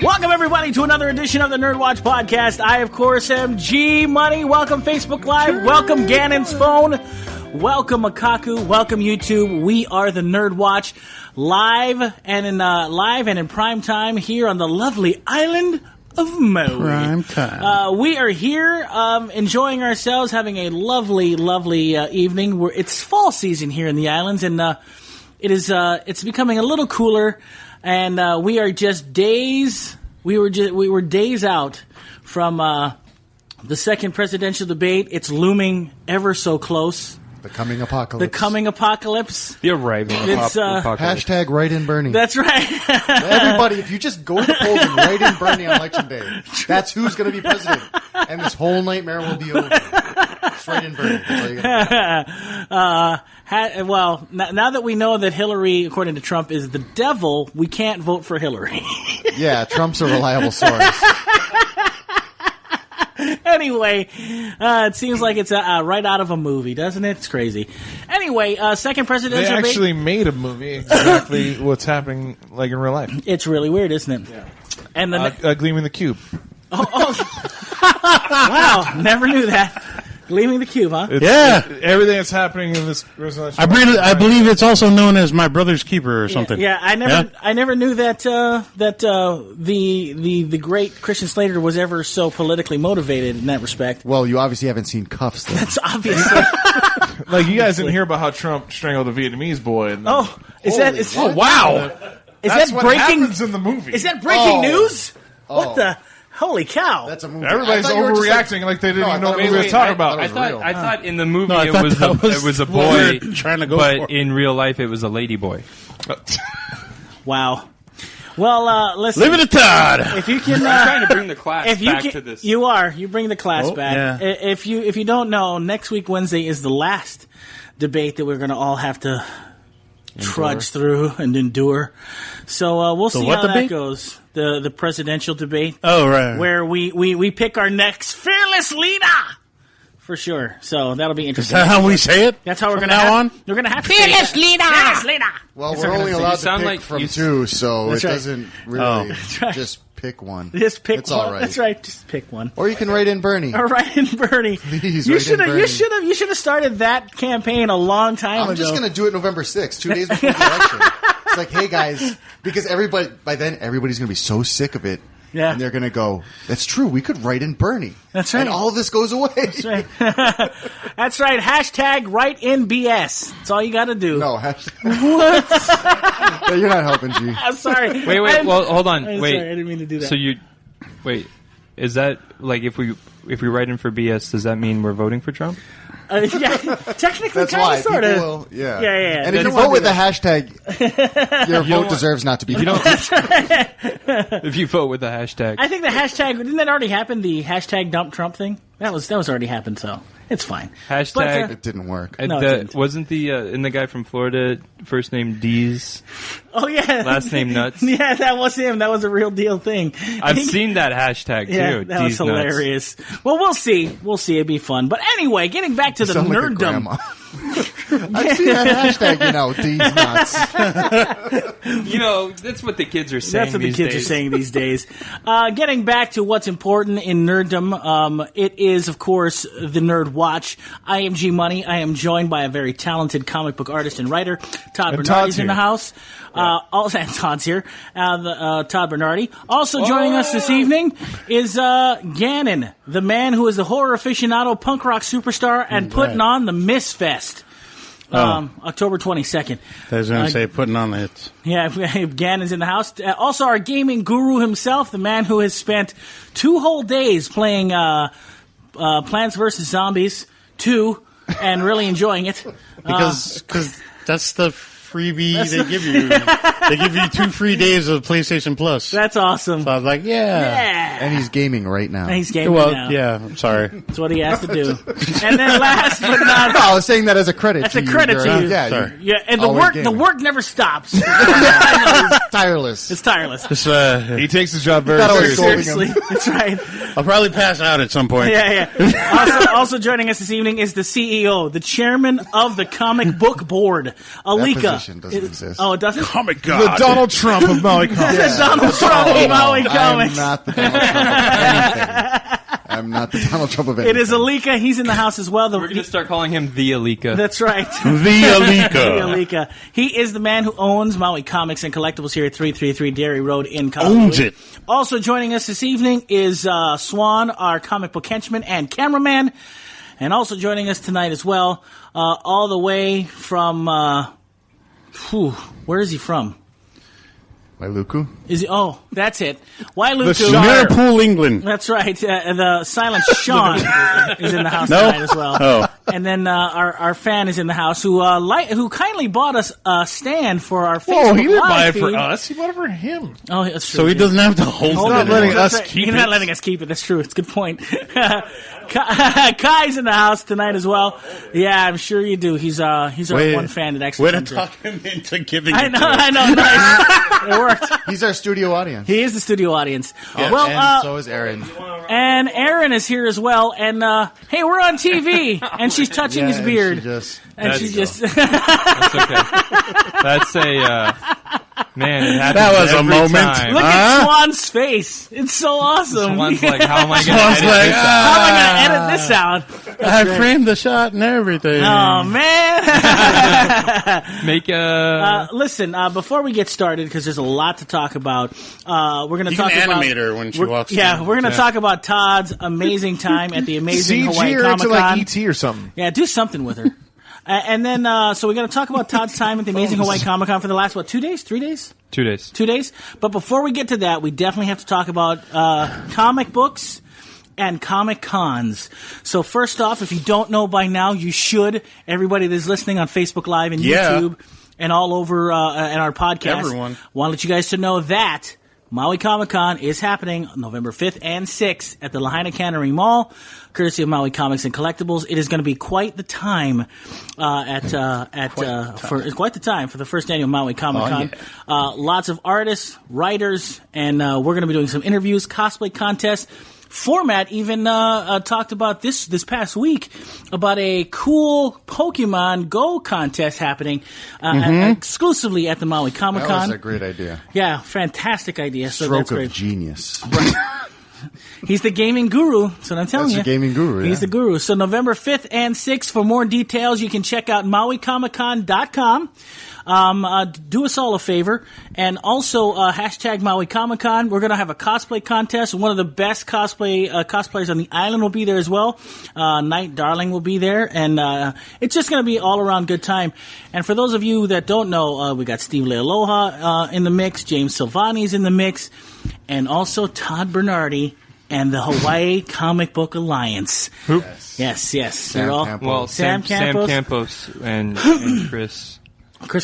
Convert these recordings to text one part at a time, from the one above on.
Welcome, everybody, to another edition of the NERDWatch podcast. I, of course, am G Money. Welcome, Facebook Live. Welcome, Gannon's phone. Welcome, Makaku. Welcome, YouTube. We are the NERDWatch, live and in prime time here on the lovely island of Maui. Prime time. We are here enjoying ourselves, having a lovely, lovely evening. It's fall season here in the islands, and it's becoming a little cooler. And we are just days. We were days out from the second presidential debate. It's looming ever so close. The coming apocalypse. The coming apocalypse. The arriving apocalypse. Hashtag write in Bernie. That's right. Everybody, if you just go to the polls and write in Bernie on election day, that's who's going to be president. And this whole nightmare will be over. Just write in Bernie. That's all you got to do. Well, now that we know that Hillary, according to Trump, is the devil, we can't vote for Hillary. Yeah, Trump's a reliable source. Anyway, it seems like it's right out of a movie, doesn't it? It's crazy. Anyway, second presidential debate. They actually made a movie exactly what's happening like in real life. It's really weird, isn't it? Yeah. And the Gleaming the Cube. Wow, never knew that. Gleaming the Cube, huh? Everything that's happening in this resolution. I believe it's also known as My Brother's Keeper or something. Yeah, I never knew that the great Christian Slater was ever so politically motivated in that respect. Well, you obviously haven't seen Cuffs, though. That's obviously. Like, you guys didn't hear about how Trump strangled a Vietnamese boy. And wow. Is that what breaking? happens in the movie. Is that breaking news? What the? Holy cow! That's a movie. Everybody's overreacting like they didn't even know what we were talking about. I thought in the movie it was a boy trying to go but in real life it was a lady boy. Wow. Well, listen. Live it to Todd. If you can, I'm trying to bring the class back to this. You are. You bring the class back. Yeah. If you don't know, next week Wednesday is the last debate that we're going to all have to trudge through and endure. So we'll see how that goes. The presidential debate. Oh, right. Where we pick our next fearless leader. For sure. So that'll be interesting. Is that how we say it? That's how we're going to on. We're going to have to fearless leader. Fearless leader. Well, we're only allowed to pick from two, so it doesn't really just pick one. Just pick it's one. All right. That's right. Just pick one. Or you can write in Bernie. Or write in Bernie. Please, you should have started that campaign a long time ago. I'm just going to do it November 6th, 2 days before the election. It's like, hey guys, because by then everybody's going to be so sick of it. Yeah. And they're going to go, that's true, we could write in Bernie. That's right. And all of this goes away. That's right. That's right. Hashtag write in BS. That's all you got to do. No, What? No, you're not helping, G. I'm sorry. Wait, well, hold on. I'm Wait. sorry, I didn't mean to do that. Is that, like, if we write in for BS, does that mean we're voting for Trump? Yeah, technically, that's kind why. of, sort of. Will, yeah. Yeah. And if you vote with the hashtag, your vote deserves not to be counted. If you vote with the hashtag. I think the hashtag, didn't that already happen, the hashtag dump Trump thing? That was already happened, so it's fine. Hashtag. It didn't work. No, it didn't. Wasn't the guy from Florida, first name Dees? Oh, yeah. Last name Nuts? Yeah, that was him. That was a real deal thing. I've seen that hashtag, too. Yeah, that was hilarious. Nuts. Well, we'll see. We'll see. It'd be fun. But anyway, getting back to the nerddom. Like I've seen that hashtag, D's nuts. That's what the kids are saying. That's what the kids are saying these days. Getting back to what's important in nerddom, it is, of course, the NERDWatch. I am G Money. I am joined by a very talented comic book artist and writer. Todd Bernardi's in the house. Also, and Todd's here. Todd Bernardi. Also joining us this evening is Gannon, the man who is the horror aficionado, punk rock superstar, and putting on the Miss Fest. October 22nd. I was going to say putting on the hits. Yeah, Gannon's in the house. Also, our gaming guru himself, the man who has spent 2 whole days playing Plants vs. Zombies 2 and really enjoying it. Because that's the freebie they give you. They give you 2 free days of PlayStation Plus. That's awesome. So I was like, yeah. And he's gaming right now. And he's gaming now. Yeah, I'm sorry. That's what he has to do. And then last but not... No, I was saying that as a credit That's to a you. credit to you. Yeah, sorry. Yeah, and the work never stops. It's tireless. It's tireless. He takes his job very seriously. That's right. I'll probably pass out at some point. Yeah. Also joining us this evening is the CEO, the chairman of the comic book board, Alika. organization doesn't exist. Oh, it doesn't? Comic God. The Donald Trump of Maui Comics. The Donald Trump of Maui Comics. I'm not the Donald Trump of anything. I'm not the Donald Trump of anything. It is Alika. He's in the house as well. We're going to start calling him the Alika. That's right. The Alika. The Alika. He is the man who owns Maui Comics and Collectibles here at 333 Dairy Road in Colorado. Owns it. Also joining us this evening is Swan, our comic book henchman and cameraman. And also joining us tonight as well, all the way from, where is he from? Wailuku? Is he? Oh, that's it. Wailuku. Liverpool, England. That's right. The silent Sean is in the house No? tonight as well. Oh. And then our fan is in the house who kindly bought us a stand for our Facebook Whoa, he didn't Live buy it feed. for us. He bought it for him. Oh, that's true. So he doesn't have to hold He's it. not letting That's us right. keep He's it. not letting us keep it. That's true. It's a good point. Kai's in the house tonight as well. Yeah, I'm sure you do. He's our one fan that actually Way to comes in. talk him into giving I it know, to us. I know. Nice. It worked. He's our studio audience. He is the studio audience. Yeah, Well, and so is Aaron. and Aaron is here as well. And hey, we're on TV, and she's touching his and beard. she just- That's okay. That's a man. It happens That was a every moment. time. Look at Swan's face. It's so awesome. Swan's like, how am I going to Swan's edit like, this out? How am I going to edit this out? I framed the shot and everything. Oh, man. Make a. Listen, before we get started, because there's a lot to talk about, we're going to You talk can about... animate her when she walks Yeah, in. we're going to talk about Todd's amazing time at the amazing Hawaii CG her Comic into Con. like ET or something. Yeah, do something with her. And then, so we're going to talk about Todd's time at the amazing Hawaii Comic Con for the last, 2 days? 3 days? 2 days. 2 days? But before we get to that, we definitely have to talk about comic books and comic cons. So first off, if you don't know by now, you should. Everybody that's listening on Facebook Live and YouTube and all over and our podcast. Everyone. Want to let you guys to know that Maui Comic Con is happening November 5th and 6th at the Lahaina Cannery Mall, courtesy of Maui Comics and Collectibles. It is going to be quite the time for the first annual Maui Comic Con. Lots of artists, writers, and we're going to be doing some interviews, cosplay contests. Format even talked about this past week about a cool Pokemon Go contest happening exclusively at the Maui Comic Con. That was a great idea. Yeah, fantastic idea. So Stroke that's great. of genius. He's the gaming guru. That's what I'm telling you. That's the gaming guru, yeah. He's the guru. So November 5th and 6th. For more details, you can check out MauiComicCon.com. Do us all a favor. And also, hashtag Maui Comic Con. We're going to have a cosplay contest. One of the best cosplayers on the island will be there as well. Night Darling will be there. And it's just going to be all around good time. And for those of you that don't know, we got Steve Lealoha in the mix. James Silvani's in the mix. And also Todd Bernardi and the Hawaii Comic Book Alliance. Yes. They're all Campos. Well, Sam Campos and Chris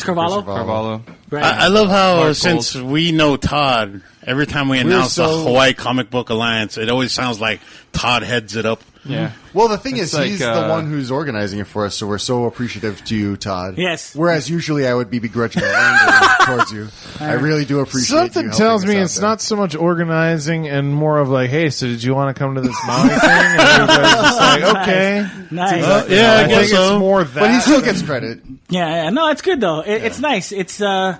Carvalho. Carvalho. Right. I love how Mark since we know Todd, every time we announce the Hawaii Comic Book Alliance, it always sounds like Todd heads it up. Yeah. Well, the thing It's is, he's like, the one who's organizing it for us, so we're so appreciative to you, Todd. Yes. Whereas usually I would be begrudgingly angry towards you. I really do appreciate Something you tells helping me us it's out there. not so much organizing and more of like, hey, so did you want to come to this Maui thing? And everybody's just like, okay. Nice. Yeah, I I guess think so. it's more that. But he still gets credit. Yeah. No, it's good though. It's nice. It's Like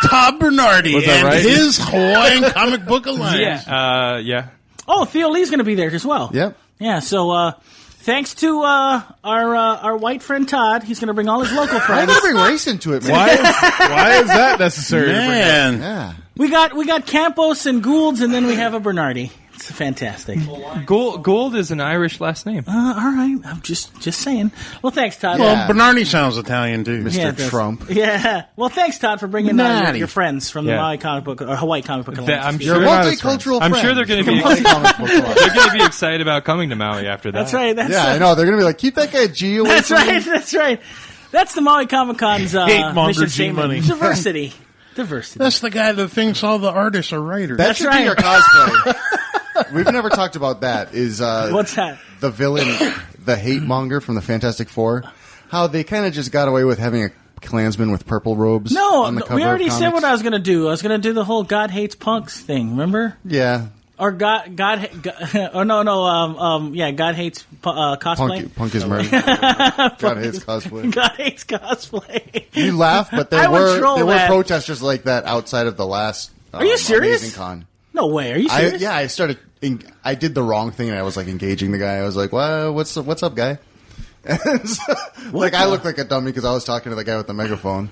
Todd Bernardi Was that and right? his Hawaiian Comic Book Alliance. Yeah. Oh, Theo Lee's going to be there as well. Yep. Yeah. So thanks to our white friend Todd, he's going to bring all his local I'm friends. going to bring race into it, man. why is that necessary? Man. Yeah. We got Campos and Goulds, and then we have a Bernardi. It's fantastic. Gould is an Irish last name. All right. I'm just saying. Well, thanks, Todd. Well, Yeah. Bernardi sounds Italian too. Mr. Yeah, it does. Trump. Yeah. Well, thanks, Todd, for bringing Natty. your friends from the Yeah. Maui Comic Book or Hawaii Comic Book Alliance. I'm You're sure. a multicultural I'm friend. sure they're going to be. Hawaii Comic Book Alliance. They're going to be excited about coming to Maui after that. That's right. That's Yeah, I know. They're going to be like, keep that guy G away That's from me. right. That's right. That's the Maui Comic Con's Hate-monger mission G statement. money. Diversity. That's the guy that thinks all the artists are writers. That That's should right. be your cosplay. We've never talked about that. Is What's that? the villain, the hate monger from the Fantastic Four? How they kind of just got away with having a Klansman with purple robes. No, on the cover we already of said what comics? I was going to do. I was going to do the whole God hates punks thing. Remember? Yeah, Or God oh no, God hates cosplay. Punk is murder. God hates cosplay. God hates cosplay. You laugh, but I there would troll were that. protesters like that outside of the last. Are you serious? Amazing Con. No way. Are you serious? I did the wrong thing, and I was like engaging the guy. I was like, "Well, what's up, guy?" I looked like a dummy because I was talking to the guy with the megaphone.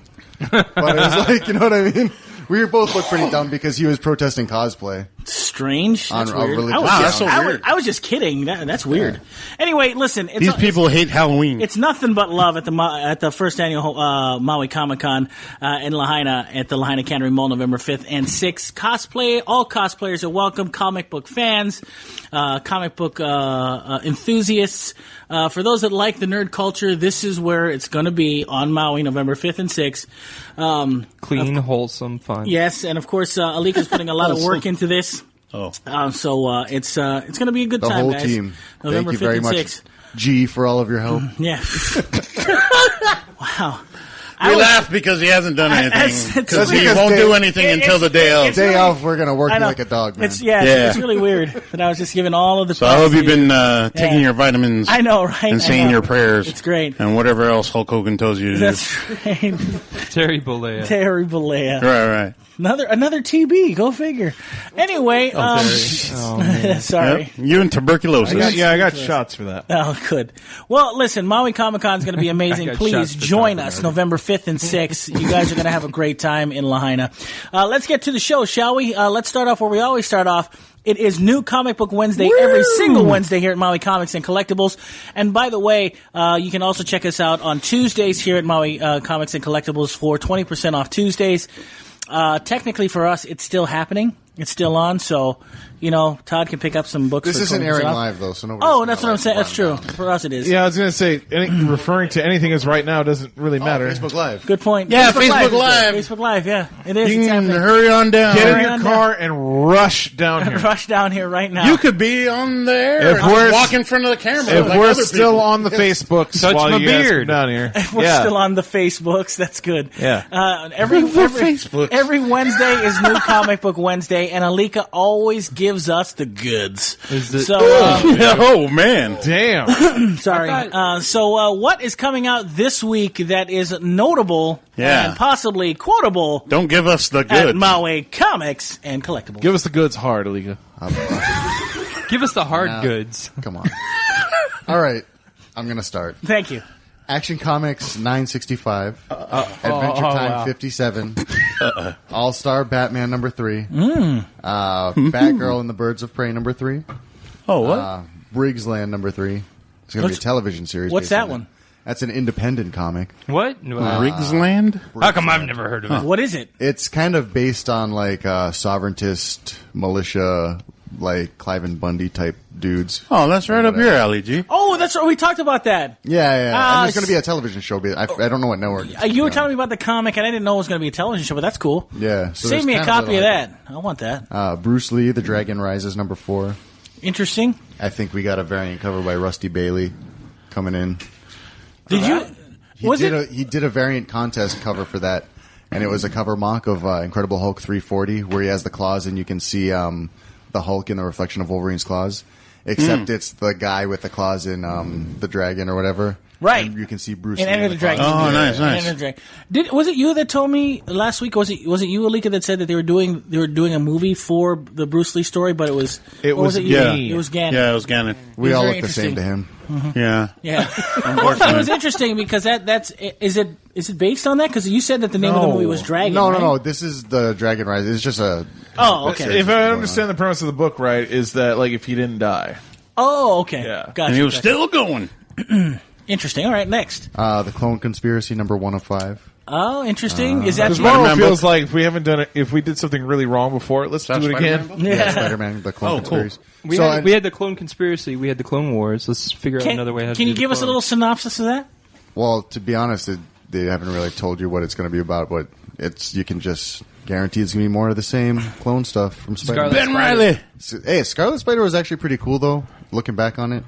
But it was like, you know what I mean? We both looked pretty dumb because he was protesting cosplay. Strange. That's weird. Really that's so weird. I was just kidding. That's weird. Yeah. Anyway, listen. These people hate Halloween. It's nothing but love at the first annual Maui Comic Con in Lahaina at the Lahaina Cannery Mall, November 5th and 6th. All cosplayers are welcome. Comic book fans, comic book enthusiasts. For those that like the nerd culture, this is where it's going to be on Maui, November 5th and 6th. Clean, wholesome fun. Yes, and of course, Alika's putting a lot of work into this. Oh. So it's going to be a good the time, whole guys. team. November Thank you 5th very and much, 6th. G, for all of your help. Yeah. Wow. We laugh because he hasn't done anything. Because he because won't Dave- do anything until the day of. Day off, we're going to work I you know. like a dog, man. It's really weird that I was just giving all of the. So I hope you've been taking your vitamins. I know, right? And saying your prayers. It's great. And whatever else Hulk Hogan tells you to That's right. Terry Bollea. Terry Bollea. do. Right. Another TB. Go figure. Anyway, sorry. Yep. You and tuberculosis. I got shots for that. Oh, good. Well, listen, Maui Comic Con is going to be amazing. I got Please shots for join Tom us Bernard. November 5th and 6th. You guys are going to have a great time in Lahaina. Let's get to the show, shall we? Let's start off where we always start off. It is New Comic Book Wednesday every single Wednesday here at Maui Comics and Collectibles. And by the way, you can also check us out on Tuesdays here at Maui Comics and Collectibles for 20% off Tuesdays. Technically for us, it's still happening. It's still on, so, Todd can pick up some books. This for isn't 20% airing off. live, though, so nobody. Oh, that's what I'm saying. That's true. For us, it is. Yeah, I was going to say, referring to anything as right now doesn't really matter. Facebook Live. Good point. Yeah, Facebook Live. Facebook Live, yeah. It is. You It's can happening. hurry on down. Get in Hurry your on car and rush down here. Rush down here right now. You could be on there. If and we're- walk in front of the camera. If like we're other still people. on the Facebooks Touch while my you guys come beard. down here. We're still on the Facebooks. That's good. Yeah. Every Facebooks. every Wednesday is New Comic Book Wednesday, and Alika always gives us the goods. Is it- So, Oh, man. Damn. sorry. So, what is coming out this week that is notable Yeah. and possibly quotable Don't give us the at goods. Maui Comics and Collectibles? Give us the goods hard, Alika. Give us the hard No. goods. Come on. All right. I'm going to start. Thank you. Action Comics 965. Adventure Time 57. All-Star Batman number 3. Batgirl and the Birds of Prey number 3. Oh, what? Briggs Land number 3. It's going to be a television series. What's based that on one? That's an independent comic. What? Riggsland? How come I've never heard of it? What is it? It's kind of based on like sovereigntist militia, like Clive and Bundy type dudes. Oh, that's right up your alley, G. Oh, that's right. We talked about that. Yeah. And there's going to be a television show. But I don't know what network. You were telling me about the comic, and I didn't know it was going to be a television show, but that's cool. Yeah. So Save there's me a kind copy of like- that. I want that. Bruce Lee, The Dragon Rises number 4. Interesting. I think we got a variant cover by Rusty Bailey coming in. Did you? He did a variant contest cover for that, and it was a cover mock of Incredible Hulk 340, where he has the claws, and you can see the Hulk in the reflection of Wolverine's claws. Except it's the guy with the claws in the dragon or whatever. Right. And you can see Bruce In Lee Enter in the Dragon. Oh, nice. Enter the Dragon. Was it you that told me last week? Was it you, Alika, that said that they were doing a movie for the Bruce Lee story? But it was you? Yeah. It was Gannon. Yeah, it was Gannon. We It was all very look the same to him. Yeah. Yeah. Well, it was interesting because is it based on that? Because you said that the name of the movie was Dragon. No, right? no. This is the Dragon Rise. It's just a. Oh, okay. If I understand the premise of the book right, is that like if he didn't die. Oh, okay. Yeah. Gotcha. And he was gotcha. still going. Interesting. All right, next. The Clone Conspiracy number 1 of 5. Oh, interesting. Is that Because the Marvel Spider-Man feels like if we haven't done it, if we did something really wrong before, let's do it Spider-Man again. book? Yeah, Spider-Man, the Clone Oh, cool. Conspiracy. We had the Clone Conspiracy. We had the Clone Wars. Let's figure out another way how to Can do you the give us a clones. little synopsis of that? Well, to be honest, they haven't really told you what it's going to be about, but you can just guarantee it's going to be more of the same clone stuff from Spider-Man. Scarlet Ben Riley. Hey, Scarlet Spider was actually pretty cool, though, looking back on it.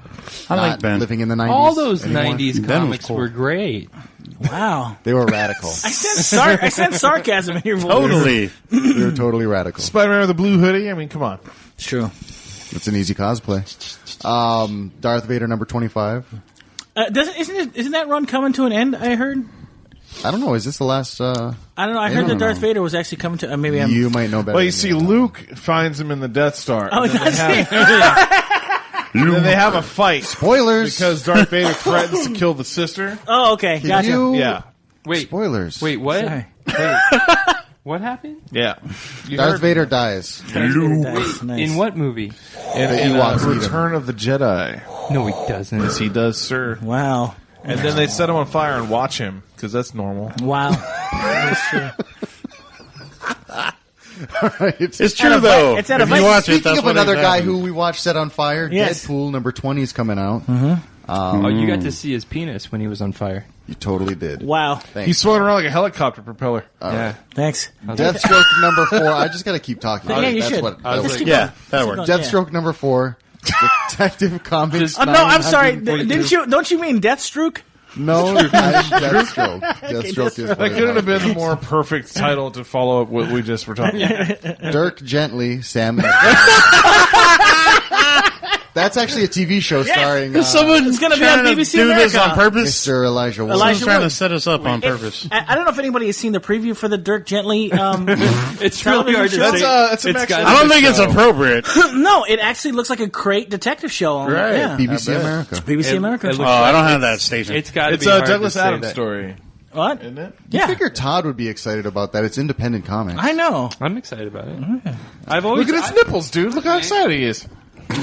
I like Not Ben. living in the 90s. All those anymore. 90s Ben was comics cool. were great. Wow. They were radical. I sense sarcasm in your voice. Totally. They were totally radical. Spider-Man with the blue hoodie. I mean, come on. It's true. It's an easy cosplay. Darth Vader number 25. Isn't that run coming to an end? I heard. I don't know. Is this the last? I don't know. I heard that Darth Vader was actually coming to. Maybe I'm. You might know better. Well, you see, Luke finds him in the Death Star. Oh, and then does he? and then they have a fight Spoilers. because Darth Vader threatens to kill the sister. Oh, okay. Gotcha. Yeah, Wait. Spoilers. Wait, what? Sorry. Wait. What happened? yeah. You Darth heard Vader dies. Darth Vader dies. Nice. In what movie? in Ewoks eat him. Return of the Jedi. No, he doesn't. Yes, he does, sir. Wow. And then they set him on fire and watch him because that's normal. Wow. That's true. It's true, though. It's at a If you Vice- watch it, Speaking that's of what another guy happened. who we watched set on fire, Yes. Deadpool number 20 is coming out. Oh, you got to see his penis when he was on fire. You totally did. Wow. Thanks. He's floating around like a helicopter propeller. Yeah. Thanks. Deathstroke number 4. I just got to keep talking. Yeah, you That's should. what. I was like, Yeah, that works. Deathstroke number 4. Detective Comics. Oh, no, I'm sorry. 942. Don't you mean Deathstroke? No, Deathstroke. Deathstroke is. That couldn't have been the more perfect title to follow up what we just were talking about. Dirk Gently, Sam. That's actually a TV show starring Someone's gonna be trying on to BBC do this America. on purpose. Mr. Elijah Wood. Elijah Someone's trying to Wood. set us up on purpose. I don't know if anybody has seen the preview for the Dirk Gently. It's really hard to Television say. show? It's a It's Mexican got- I don't think it's show. appropriate. No, it actually looks like a great detective show. Right. Yeah. BBC America. BBC America. it looks Oh, I don't like have that station. It's got to It's be a hard Douglas to say Adams that. story, What? isn't it? I Yeah. figure Todd would be excited about that. It's independent comics. I know. I'm excited about it. I've always Look at his nipples, dude. Look how excited he is.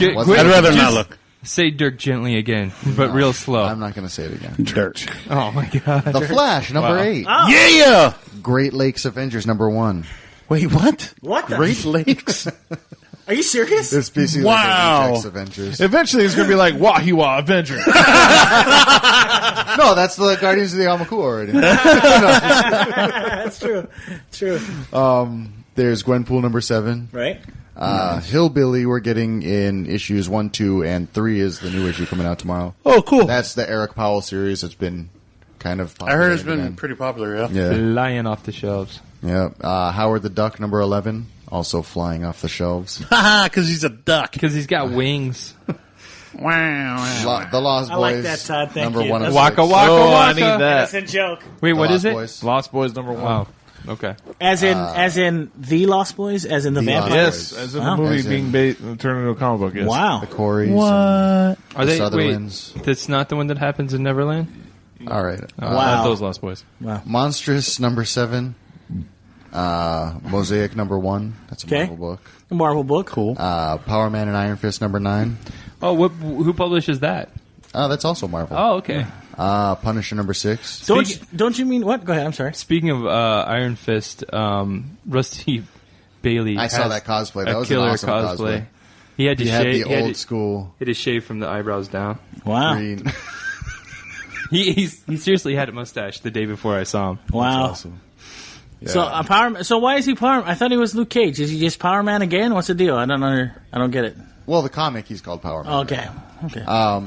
Get, What's quick, that? I'd rather just not look. Say Dirk Gently again, but real slow. I'm not going to say it again. Dirt. Oh my god. The Flash, number 8. Oh. Yeah! Great Lakes Avengers, number 1. Wait, what? What the? Great Lakes? Are you serious? It's basically Wow. like Ajax Avengers. Eventually, it's going to be like Wahiwa Avenger. No, that's the Guardians of the Yamaku already. That's true. True. There's Gwenpool, number 7. Right? Hillbilly, we're getting in issues 1, 2, and 3 is the new issue coming out tomorrow. Oh, cool. That's the Eric Powell series. It's been kind of I popular heard it's been again. pretty popular, yeah. Yeah. Flying off the shelves. Yeah. Howard the Duck, number 11, also flying off the shelves. Haha, because he's a duck. Because he's got wings. Wow. The Lost I Boys, like that, Todd. Thank number you. 1 of That's- 6. Waka waka Oh, I waka. need that. That's a joke. Wait, what The is Lost it? Boys. Lost Boys number 1. Wow. Okay. As in the Lost Boys, as in the The vampire. Lost Yes, Boys. as in Wow. the movie As being turned into a comic book. Yes. Wow. The Coreys. Are The they? Sutherlands. Wait, that's not the one that happens in Neverland. All right. Wow. Not those Lost Boys. Monstrous, number 7. Mosaic, number 1. That's a Okay. Marvel book. A Marvel book. Cool. Power Man and Iron Fist, number 9. Oh, who publishes that? That's also Marvel. Oh, okay. Punisher, number 6. Don't you mean what? Go ahead. I'm sorry. Speaking of Iron Fist, Rusty Bailey. I saw has that cosplay. a That was an killer awesome cosplay. He had to He had shave. the he had old to- school He had to shave from the eyebrows down. Wow. green. He seriously had a mustache the day before I saw him. Wow. Awesome. So So why is he Power? I thought he was Luke Cage. Is he just Power Man again? What's the deal? I don't get it. Well, the comic, he's called Power Man. Okay.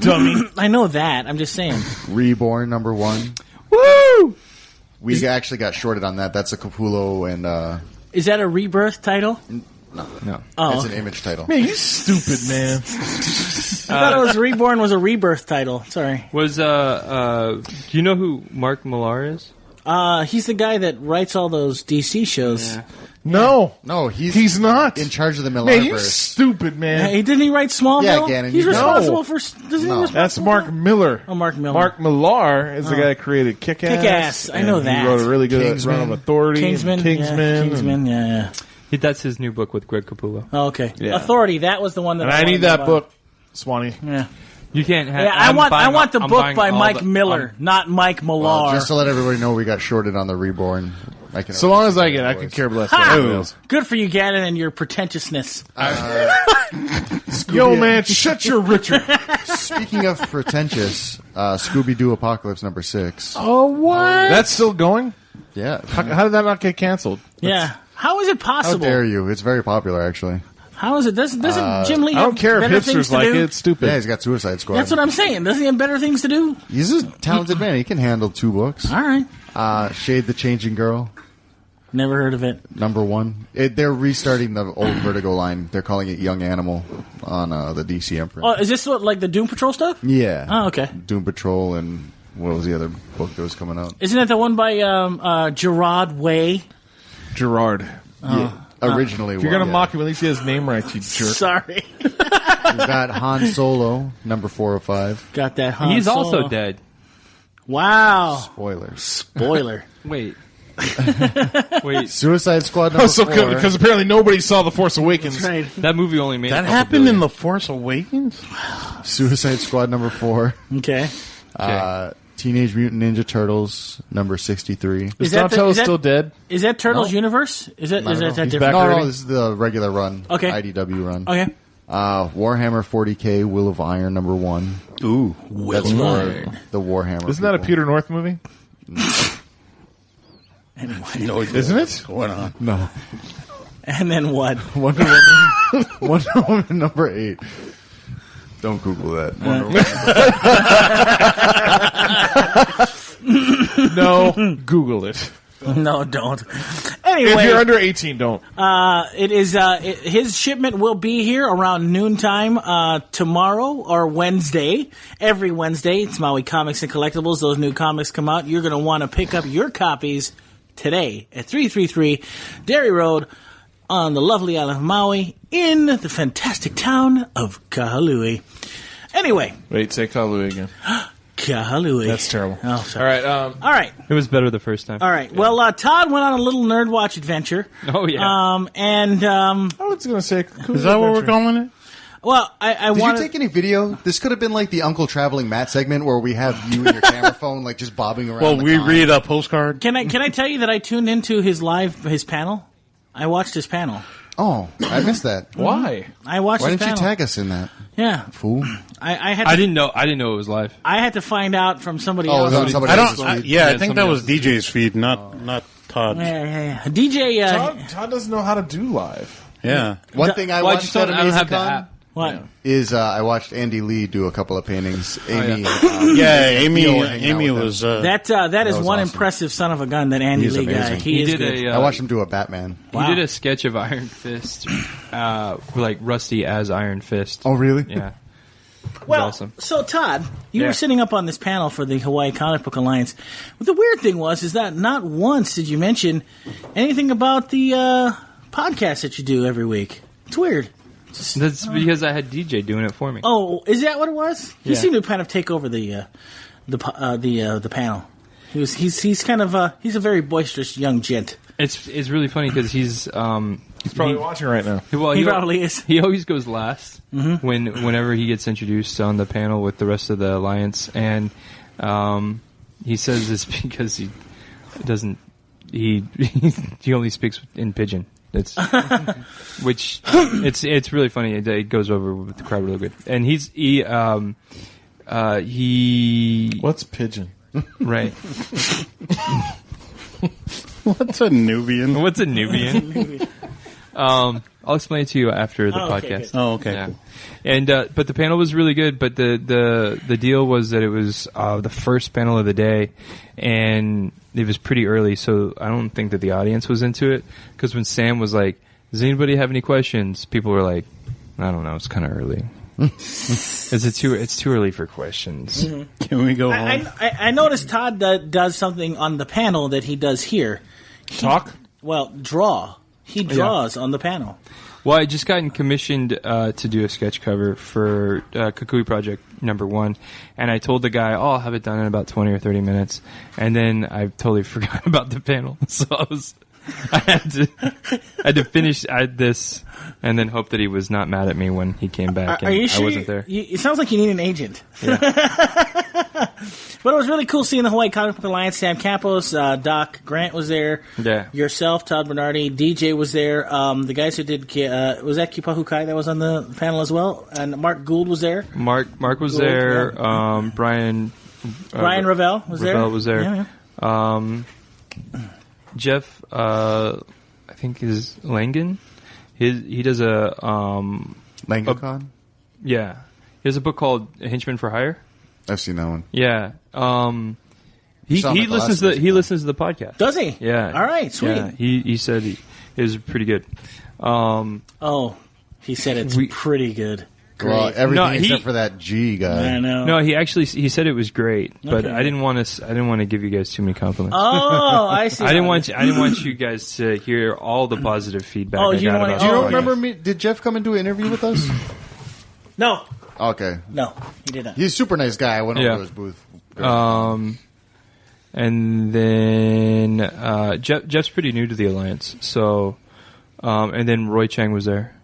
Dummy. I know that. I'm just saying. Reborn, number 1. Woo! We actually got shorted on that. That's a Capullo and Is that a rebirth title? No. Oh, it's an image title. Man, you stupid man. I thought it was Reborn was a rebirth title. Sorry. Was do you know who Mark Millar is? He's the guy that writes all those DC shows. Yeah. No, No, he's not. in charge of the Man, you Millarverse. stupid man. Hey, didn't he write Smallville? Yeah, Gannon, He's you know. responsible for. Doesn't he No. responsible That's for- Mark Miller. Oh, Mark Miller. Mark Millar is the guy that created Kick-Ass. Kick-Ass, I know and that. He wrote a really good Kingsman. run of Authority. Kingsman. And Kingsman. Kingsman. Yeah. That's his new book with Greg Capullo. Oh, okay. Yeah. Authority. That was the one that And I I wanted need to that buy. book, Swanee. Yeah. You can't have. Yeah, I want the I'm book buying by all Mike the- Miller, not Mike Millar. Well, just to let everybody know, we got shorted on the Reborn. I can So long as I get, I could care less about anything else. Good for you, Gannon, and your pretentiousness. Yo, man, shut your Richard. Speaking of pretentious, Scooby-Doo Apocalypse, number 6. Oh, what? That's still going? Yeah. How did that not get canceled? Yeah. How is it How possible? dare you? It's very popular, actually. How is it? Doesn't Jim Lee I have don't care if better things hipsters to like do? it. It's stupid. Yeah, he's got Suicide Squad. That's what I'm saying. Doesn't he have better things to do? He's a talented man. He can handle 2 books. All right. Shade the Changing Girl. Never heard of it. Number 1. They're restarting the old Vertigo line. They're calling it Young Animal on the DC imprint. Oh, is this what, like the Doom Patrol stuff? Yeah. Oh, okay. Doom Patrol and what was the other book that was coming out? Isn't that the one by Gerard Way? Gerard. Yeah. Originally, If you're going to mock him, at least get his name right, you jerk. Sorry. We've got Han Solo, number 405. Got that Han He's Solo. also dead. Wow. Spoilers. Spoiler. Wait. Wait. Suicide Squad number 4. Because apparently nobody saw The Force Awakens. That's right. That movie only made That a couple happened billion. in The Force Awakens? Suicide Squad number 4. Okay. Teenage Mutant Ninja Turtles number 63. Is Donatello still dead? Is that Turtles Universe? Is that He's different? back. No, this is the regular run. Okay. IDW run. Okay. Warhammer 40K, Will of Iron number 1. Ooh. That's for the Warhammer. Isn't that a people. Peter North movie? No, Isn't it? What's going on? No. And then what? Wonder Woman number 8. Don't Google that. Wonder Woman. No, Google it. No, don't. Anyway, If you're under 18, don't. it is his shipment will be here around noontime tomorrow or Wednesday. Every Wednesday, it's Maui Comics and Collectibles. Those new comics come out. You're going to want to pick up your copies today at 333 Derry Road on the lovely island of Maui in the fantastic town of Kahului. Anyway, Wait, say Kalu again. Kahului. That's terrible. Oh, sorry. All right. All right. It was better the first time. All right. Well, Todd went on a little NERDWatch adventure. Oh, yeah. I was going to say... Is that what we're calling it? Well, I Did wanted... you take any video? This could have been like the Uncle Traveling Matt segment where we have you and your camera phone like just bobbing around. Well, the we con. read a postcard. Can I tell you that I tuned into his panel? I watched his panel. Oh, I missed that. Why? I watched Why his didn't you panel. tag us in that? Yeah. Fool. I had I to, didn't know it was live. I had to find out from somebody Oh, else. it was on somebody I else's don't. feed. Yeah, I Yeah, think that somebody was DJ's feed, not Todd's. Yeah. DJ, Todd doesn't know how to do live. Yeah. One thing I Well, I watched just at don't have the AmazingCon app. what? is I watched Andy Lee do a couple of paintings. Amy, Yeah, Amy. Theo were hanging out Amy with was. That is was one awesome. impressive son of a gun, that Andy He's Lee guy. amazing. He is did good. a. I watched him do a Batman. Wow. He did a sketch of Iron Fist, like Rusty as Iron Fist. Oh, really? Yeah. Well, awesome. so Todd, you Yeah. were sitting up on this panel for the Hawaii Comic Book Alliance. But the weird thing is that not once did you mention anything about the podcast that you do every week. It's weird. That's because I had DJ doing it for me. Oh, is that what it was? He Yeah. seemed to kind of take over the panel. He's kind of he's a very boisterous young gent. It's really funny because he's Probably watching right now. well, He probably is. He always goes last whenever he gets introduced on the panel with the rest of the alliance, and he says this because he doesn't. He only speaks in pidgin. It's it's really funny. It goes over with the crowd really good, and he What's pigeon? right. What's a Nubian? What's a Nubian? I'll explain it to you after the okay, podcast. good. Oh, okay. Yeah. Cool. And but the panel was really good. But the deal was that it was the first panel of the day, and it was pretty early. So I don't think that the audience was into it. Because when Sam was like, "Does anybody have any questions?" People were like, "I don't know. It's kind of early. It's too early for questions." Can we go home? I noticed Todd does something on the panel that he does here. Talk? Well, draw. He draws on the panel. Well, I just gotten commissioned to do a sketch cover for Kukui Project #1, and I told the guy, "Oh, I'll have it done in about 20 or 30 minutes," and then I totally forgot about the panel. So I had to finish this, and then hope that he was not mad at me when he came back. Are you and sure? I wasn't there. It sounds like you need an agent. But it was really cool seeing the Hawaii Comic Book Alliance. Sam Campos, Doc Grant was there. Yeah. Yourself, Todd Bernardi, DJ was there. The guys who did was that Kipahu Kai that was on the panel as well, and Mark Gould was there. Mark was Gould, there. yeah. Brian Ravel was there. Ravel was there. Yeah. Jeff, I think is Langen. He does a Langacon? yeah. He has a book called A Henchman for Hire. I've seen that one. Yeah. He saw him at the listens last to he listens to the podcast. Does he? Yeah. All right, sweet. Yeah, he said it was pretty good. Oh, he said it's pretty good. Great. Well, everything No, except for that G guy. I know. No, he said it was great, but Okay. I didn't want to give you guys too many compliments. Oh, I see. I didn't want you guys to hear all the positive feedback. Oh, I you got don't want- about Do you the Oh, podcast. remember me? Did Jeff come and do an interview with us? No, Okay. no, he did not. He's a super nice guy. I went over Yeah. to his booth. And then Jeff's pretty new to the Alliance, so and then Roy Chang was there,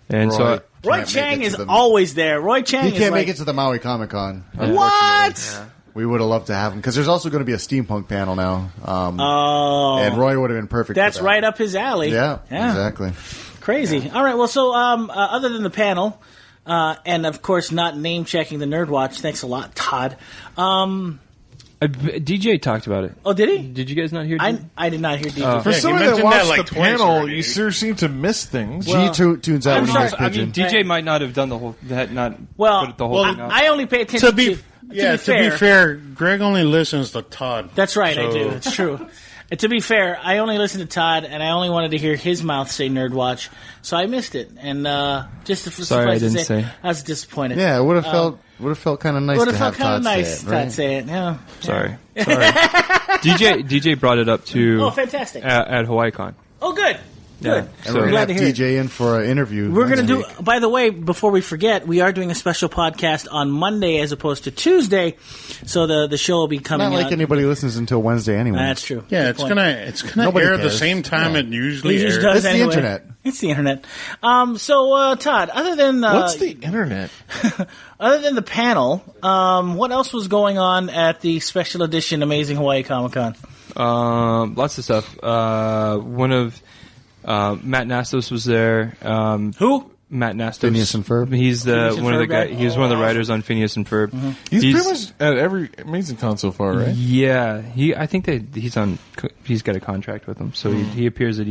and so Roy can't Chang make it is to the- always there. Roy Chang He is can't like, make it to the Maui Comic Con. what? We would have loved to have him because there's also going to be a steampunk panel now. Oh, And Roy would have been perfect. that's for that. right up his alley. Yeah, exactly. Crazy. All right. Well, so other than the panel, and of course not name checking the NERDWatch. Thanks a lot, Todd. DJ talked about it. Oh, did he? Did you guys not hear? I did not hear DJ. For Yeah, somebody he that mentioned that watched like the twice panel, already. you sure seem to miss things. G tunes out I'm when he sorry, hears I pigeon. mean, DJ might not have done the whole Well, put the whole thing out. I only pay attention To be fair, Greg only listens to Todd. That's right, I So- do. It's true. And to be fair, I only listened to Todd, and I only wanted to hear his mouth say NERDWatch, so I missed it. And just to Sorry, I suffice to didn't say. I was disappointed. Yeah, it would have felt kind of nice Would to have felt have kind of Todd nice say to it, right? Todd say it. Yeah. Sorry. DJ brought it up too. Oh, fantastic. At HawaiiCon. Oh, good. Yeah. Good. And So- we're Glad going to to have hear DJ in for an interview. We're going to next do, week. by the way, before we forget, we are doing a special podcast on Monday as opposed to Tuesday, so the show will be coming Not like out. anybody listens until Wednesday anyway. That's true. Yeah, Good it's point. gonna Nobody air at the cares. same time Yeah. it usually It airs. usually does It's the anyway. internet. It's the internet. So, Todd, other than What's the internet? other than the panel, what else was going on at the special edition Amazing Hawaii Comic Con? Lots of stuff. One of Matt Nastos was there. Who? Matt Nastos. Phineas and Ferb? He's Phineas and one of the Ferb guy? guys. He was one of the writers on Phineas and Ferb. He's pretty much at every Amazing Con so far, right? Yeah, I think he's got a contract with them, so he appears at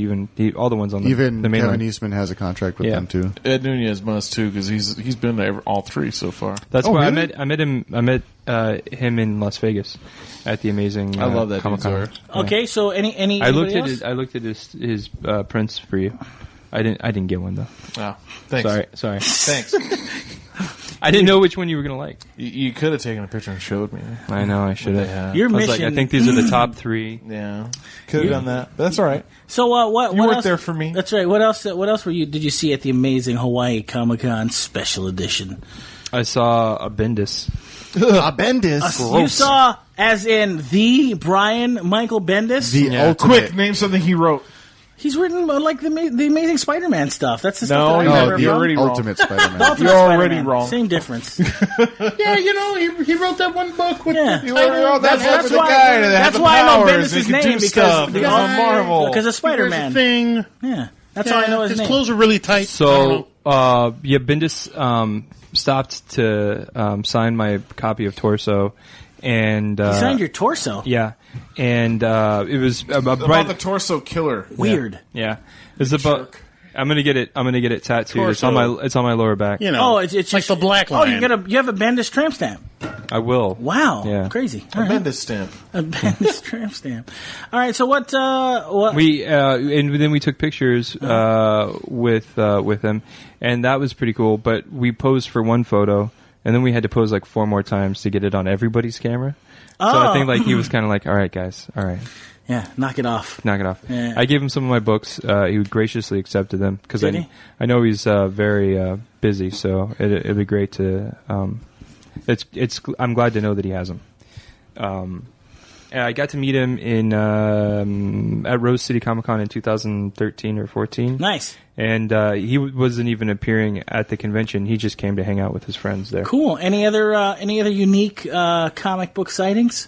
all the ones on Even the main Kevin line. Eastman has a contract with Yeah. them too. Ed Nunez must too, because he's been to all three so far. That's Oh, why really? I met him in Las Vegas at the Amazing. I love that Comic Con. dude's Okay, so any I looked anybody at else? his prints for you. I didn't get one though. Wow. Thanks. Sorry. Thanks. I didn't know which one you were gonna like. You could have taken a picture and showed me. I know I should have. Yeah. Your I was mission. like, I think these are the top three. Yeah. Could have done that. But that's all right. So what? You what weren't else? there for me. That's right. What else? What else did you see at the Amazing Hawaii Comic Con Special Edition? I saw a Bendis. Bendis. You saw, as in the Brian Michael Bendis. The Yeah. ultimate. Quick, name something he wrote. He's written like the Amazing Spider-Man stuff. That's the No, stuff that I no, remember the from. already wrong. ultimate Spider-Man. The Ultimate You're already Spider-Man. wrong. Same difference. Yeah, he wrote that one book with Yeah. the You title. already wrote that That's book with why- the guy that that's had the why I know powers Bendis' and could name, do because stuff. the Because guy- of Marvel. because of Here's Spider-Man. the thing. Yeah, that's how I know his his name. clothes are really tight. I don't So know. Bendis stopped to sign my copy of Torso, and He signed your torso. yeah, and it was about bright. the torso killer. Weird. Yeah, it's about. I'm gonna get it tattooed. It's on my lower back. You know, Oh, it's like just the black Oh, line. you have a Bendis tramp stamp. I will. Wow. Yeah. Crazy. A Bendis stamp. A Bendis tramp stamp. All right. So what? We and then we took pictures with them, and that was pretty cool. But we posed for one photo, and then we had to pose like 4 more times to get it on everybody's camera. So I think like he was kind of like, all right, guys, all right, Yeah. Knock it off. knock it off. Yeah. I gave him some of my books. He graciously accepted them because Did he? I know he's very busy. So it'd be great to. I'm glad to know that he has them. And I got to meet him in at Rose City Comic Con in 2013 or 14. Nice. And he wasn't even appearing at the convention. He just came to hang out with his friends there. Cool. Any other unique comic book sightings?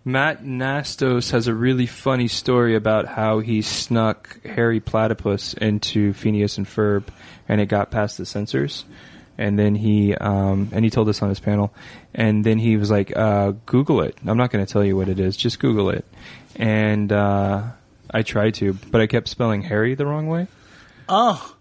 Matt Nastos has a really funny story about how he snuck Harry Platypus into Phineas and Ferb, and it got past the censors. And then he told us on his panel, and then he was like, "Google it. I'm not going to tell you what it is. Just Google it." And I tried to, but I kept spelling Harry the wrong way. Oh.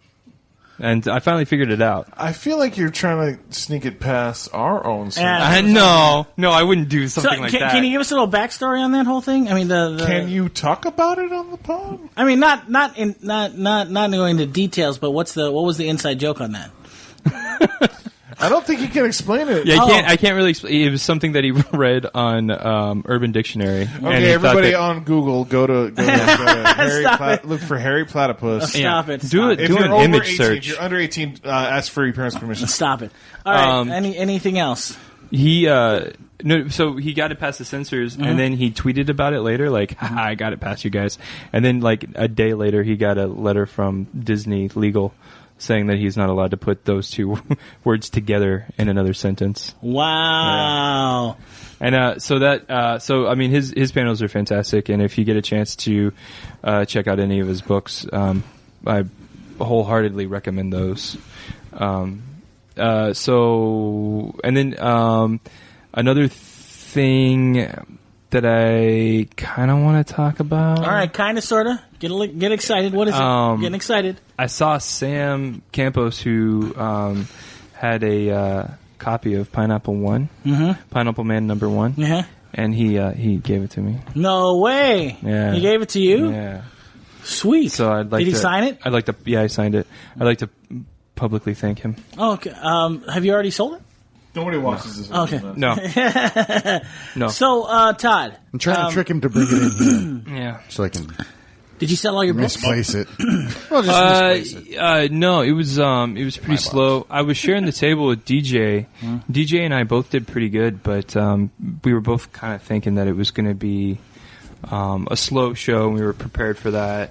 And I finally figured it out. I feel like you're trying to sneak it past our own. No, I wouldn't do something like that. Can you give us a little backstory on that whole thing? I mean, Can you talk about it on the pod? I mean, not going into details, but what was the inside joke on that? I don't think you can explain it. Yeah, I can't really explain. It was something that he read on Urban Dictionary. Okay, everybody on Google, go to look for Harry Platypus. Stop it. Do If an you're over image 18, search. If you're under 18, ask for your parents' permission. Stop it. All right. Anything else? He so he got it past the censors, and then he tweeted about it later, like, haha, I got it past you guys. And then, like, a day later, he got a letter from Disney Legal saying that he's not allowed to put those two words together in another sentence. Wow. Yeah. And so I mean, his panels are fantastic, and if you get a chance to check out any of his books, I wholeheartedly recommend those. And then another thing that I kind of want to talk about. All right, kind of, sort of. Get excited. What is it? Getting excited. I saw Sam Campos, who had a copy of Pineapple 1, Pineapple Man #1, and he gave it to me. No way. Yeah. He gave it to you? Yeah. Sweet. So I'd like Did he sign it? I'd like to. Yeah, I signed it. I'd like to publicly thank him. Oh, okay. Have you already sold it? Nobody watches this. Okay. No. No. So, Todd. I'm trying to trick him to bring it in here Yeah. so I can Did you sell all your books? misplace it. Well, just misplace it. No, it was pretty slow. I was sharing the table with DJ. DJ and I both did pretty good, but we were both kind of thinking that it was going to be a slow show, and we were prepared for that.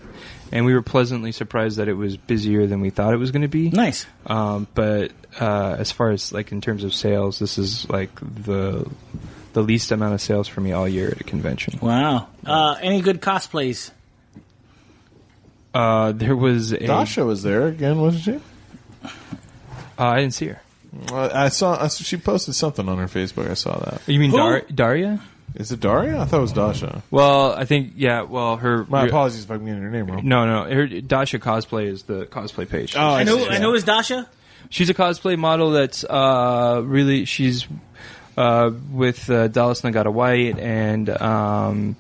And we were pleasantly surprised that it was busier than we thought it was going to be. Nice. But as far as like in terms of sales, this is like the least amount of sales for me all year at a convention. Wow. Any good cosplays? There was Dasha was there again, wasn't she? I didn't see her. I saw she posted something on her Facebook. I saw that. You mean Who? Daria? Is it Daria? I thought it was Dasha. Well, I think her. My apologies if I'm getting her name wrong. No. Her Dasha Cosplay is the cosplay page. Oh, I know it's Dasha. She's a cosplay model that's really she's with Dallas Nagata White and Leah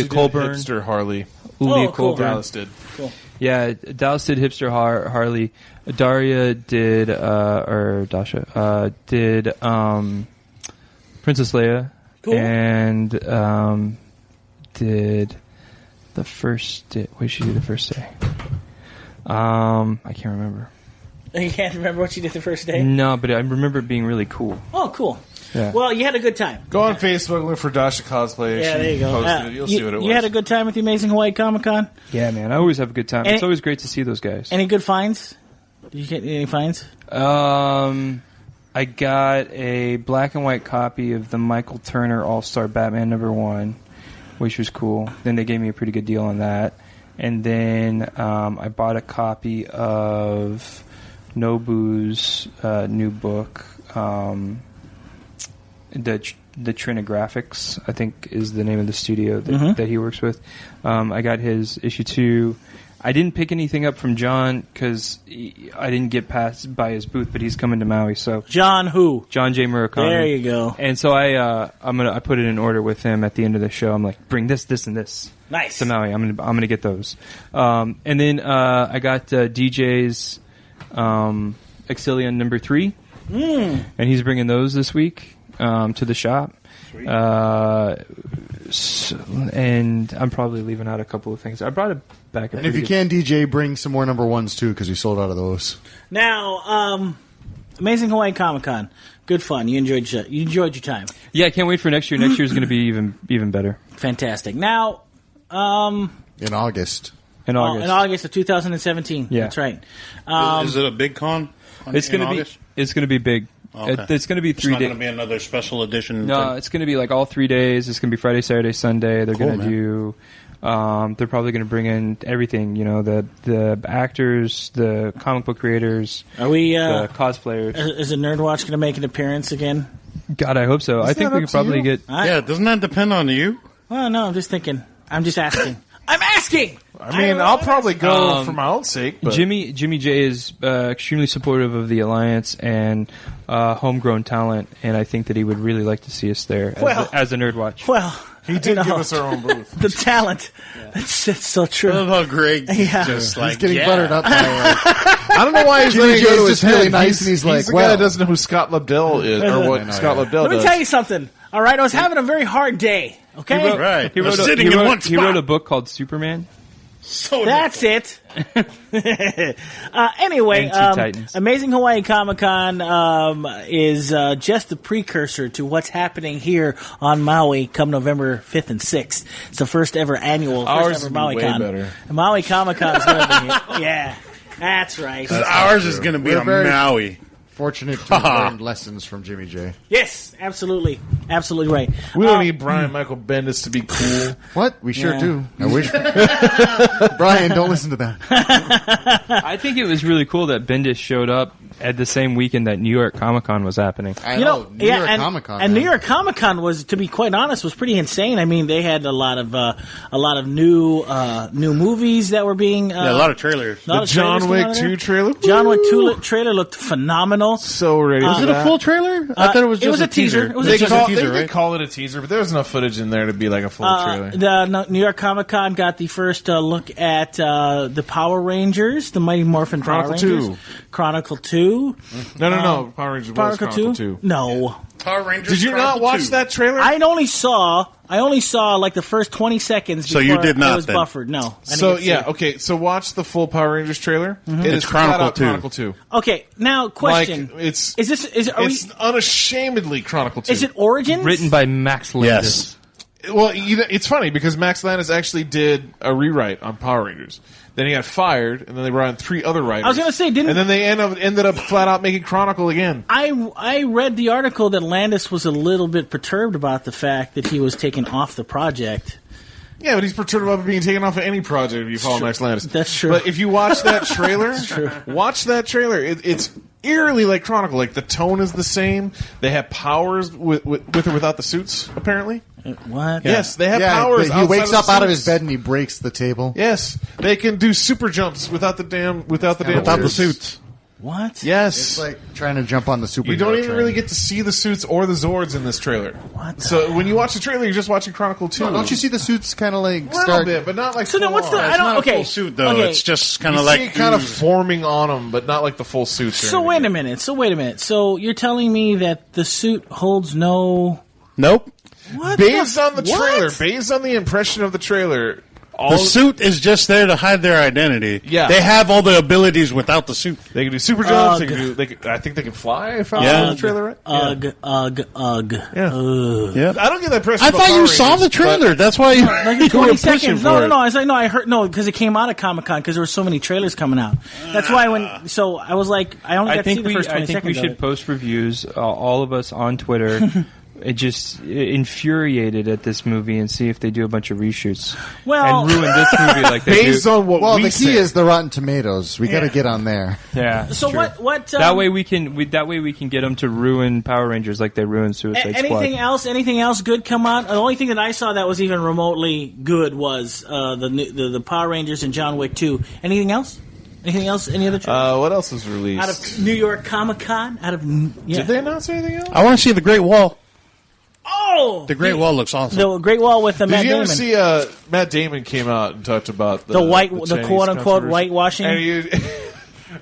Colburn. Hipster Harley. Leah Oh, cool. Colburn. Dallas did. Cool. Yeah, Dallas did Hipster Harley. Daria did or Dasha did Princess Leia. Cool. And did the first day. What did she do the first day? I can't remember. You can't remember what you did the first day? No, but I remember it being really cool. Oh, cool. Yeah. Well, you had a good time. Go on Facebook, look for Dasha Cosplay. Yeah, She there you go. posted it. You'll see what it was. You had a good time at the Amazing Hawaii Comic-Con? Yeah, man. I always have a good time. And It's always great to see those guys. Any good finds? Did you get any finds? I got a black and white copy of the Michael Turner All-Star Batman #1, which was cool. Then they gave me a pretty good deal on that. And then I bought a copy of Nobu's new book, the Trinographics, I think is the name of the studio that he works with. I got his issue 2. I didn't pick anything up from John because I didn't get past by his booth, but he's coming to Maui. So John who? John J. Murakami. There you go. And so I put it in order with him at the end of the show. I'm like, bring this, and this. Nice. To Maui. I'm gonna get those. And then I got DJ's Exilion #3, and he's bringing those this week to the shop. And I'm probably leaving out a couple of things. I brought it back. And if you can, DJ, bring some more #1s too, because we sold out of those. Now, Amazing Hawaii Comic-Con. Good fun. You enjoyed your time. Yeah, I can't wait for next year. Next year is going to be even better. Fantastic. Now, In August. In August. in August of 2017. Yeah. That's right. Is it a big con? It's going to be big. Okay. It's going to be 3 It's not days. going to be another special edition. No, thing? it's going to be like all 3 days. It's going to be Friday, Saturday, Sunday. They're Cool, going to do. They're probably going to bring in everything. You know, the actors, the comic book creators, Are we? the cosplayers. Is the NERDWatch going to make an appearance again? God, I hope so. I think that we up could to probably you? get. Yeah, doesn't that depend on you? Well, no, I'm just thinking. I'm just asking. I'm asking. asking. I mean, I'll probably go for my own sake. But. Jimmy J is extremely supportive of the Alliance and homegrown talent, and I think that he would really like to see us there as a NERDWatch. Well, he did give us our own booth. The talent. That's so true. I love how Greg Yeah. just He's getting buttered up by I don't know why he's letting it go to his just really head. nice, and he's like, the guy well. that doesn't know who Scott Lobdell is, or what Scott Lobdell Let me does. tell you something. All right, I was having a very hard day. Okay, Right. He wrote, Sitting in one he wrote a spot. book called Superman. So that's it. Anyway, And Teen Titans. Amazing Hawaii Comic-Con is just the precursor to what's happening here on Maui come November 5th and 6th. It's the first ever annual, Ours first ever will be way Maui-Con. better. Maui Comic-Con is going to be here. Yeah, that's right. Ours is going to be We're on very- Maui. Fortunate to have learned lessons from Jimmy J. Yes, absolutely. Absolutely right. We don't need Brian Michael Bendis to be cool. What? We sure Yeah. do. I wish. Brian, don't listen to that. I think it was really cool that Bendis showed up at the same weekend that New York Comic Con was happening. I know. New York and, Comic Con. and New York Comic Con was, to be quite honest, was pretty insane. I mean, they had a lot of new movies that were being Yeah, a lot of trailers. lot The of trailers John came Wick out of there. 2 trailer? John Wick 2 trailer looked phenomenal. So ready Was for it that. a full trailer? I thought it was just a teaser. It was a They, teaser. call, teaser, they right? call it a teaser, but there was enough footage in there to be like a full trailer. The New York Comic Con got the first look at the Power Rangers, the Mighty Morphin Power Chronicle Rangers. 2. Chronicle 2. No. Power Rangers was Chronicle 2. No. Power Rangers. Did you not Chronicle watch 2. that trailer? I only saw like the first 20 seconds So before you did not, it was then? buffered. No. I didn't So get to see it. okay. So watch the full Power Rangers trailer. It is It's Chronicle flat out 2. Chronicle 2. Okay, now question. Like it's Are we, unashamedly Chronicle 2. is it Origins? Written by Max Landis. Yes. Well, it's funny because Max Landis actually did a rewrite on Power Rangers. Then he got fired, and then they brought in 3 other writers. I was gonna say, and then they ended up flat out making Chronicle again. I read the article that Landis was a little bit perturbed about the fact that he was taken off the project. Yeah, but he's perturbed about being taken off of any project if you follow Max Landis. That's true. But if you watch that trailer, watch that trailer. It's eerily like Chronicle. Like the tone is the same. They have powers with or without the suits, apparently. What? Yes, they have Yeah, powers. he outside wakes the up out of suits. his bed and he breaks the table. Yes, they can do super jumps without the damn Without weird. the suits. What? Yes, It's like trying to jump on the superhero you don't even train. really get to see the suits or the Zords in this trailer. What? So when you watch the trailer, you're just watching Chronicle 2. No, don't you see the suits kind of like a little start? bit, but not like. So then full what's the? on. I It's don't. not Okay. a full suit though. Okay. It's just kind You of see like it kind of forming on them, but not like the full suits. or So anything. wait a minute. So you're telling me that the suit holds no? Nope. What? Based on the what? trailer, based on the impression of the trailer, all The suit is just there to hide their identity. Yeah. They have all the abilities without the suit. they can do super jumps. Ugh. I think they can fly. If I Yeah. follow the trailer right. Ugh. Yeah. Yeah. I don't get that impression. I about thought Power you saw Rangers, the trailer. That's why you, Like in you 20 were pushing seconds. for No. it. I was like, no, I heard no because it came out of Comic-Con because there were so many trailers coming out. That's why so I was like, I only got I to see think the first 20 we seconds. of should it. post reviews, all of us on Twitter. It just infuriated at this movie and see if they do a bunch of reshoots Well- and ruin this movie like they based do. on what Well, we the key say. is the Rotten Tomatoes. We got to get on there. Yeah. So true. what? That way we can get them to ruin Power Rangers like they ruined Suicide Anything Squad. else? Anything else good come out? The only thing that I saw that was even remotely good was the Power Rangers and John Wick 2. Anything else? Anything else? Any other trailers? What else was released? Out of New York Comic Con? Did they announce anything else? I want to see the Great Wall. Oh, The Great Wall looks awesome. the Great Wall with Matt Did you Damon. ever see Matt Damon came out and talked about The Chinese quote unquote controversy? whitewashing? And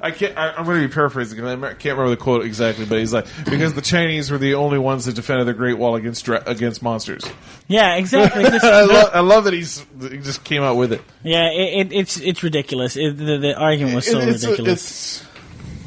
I'm going to be paraphrasing because I can't remember the quote exactly, but he's like, because the Chinese were the only ones that defended the Great Wall against monsters. Yeah, exactly. I love that he just came out with it. Yeah, it's ridiculous. The argument was so ridiculous. It's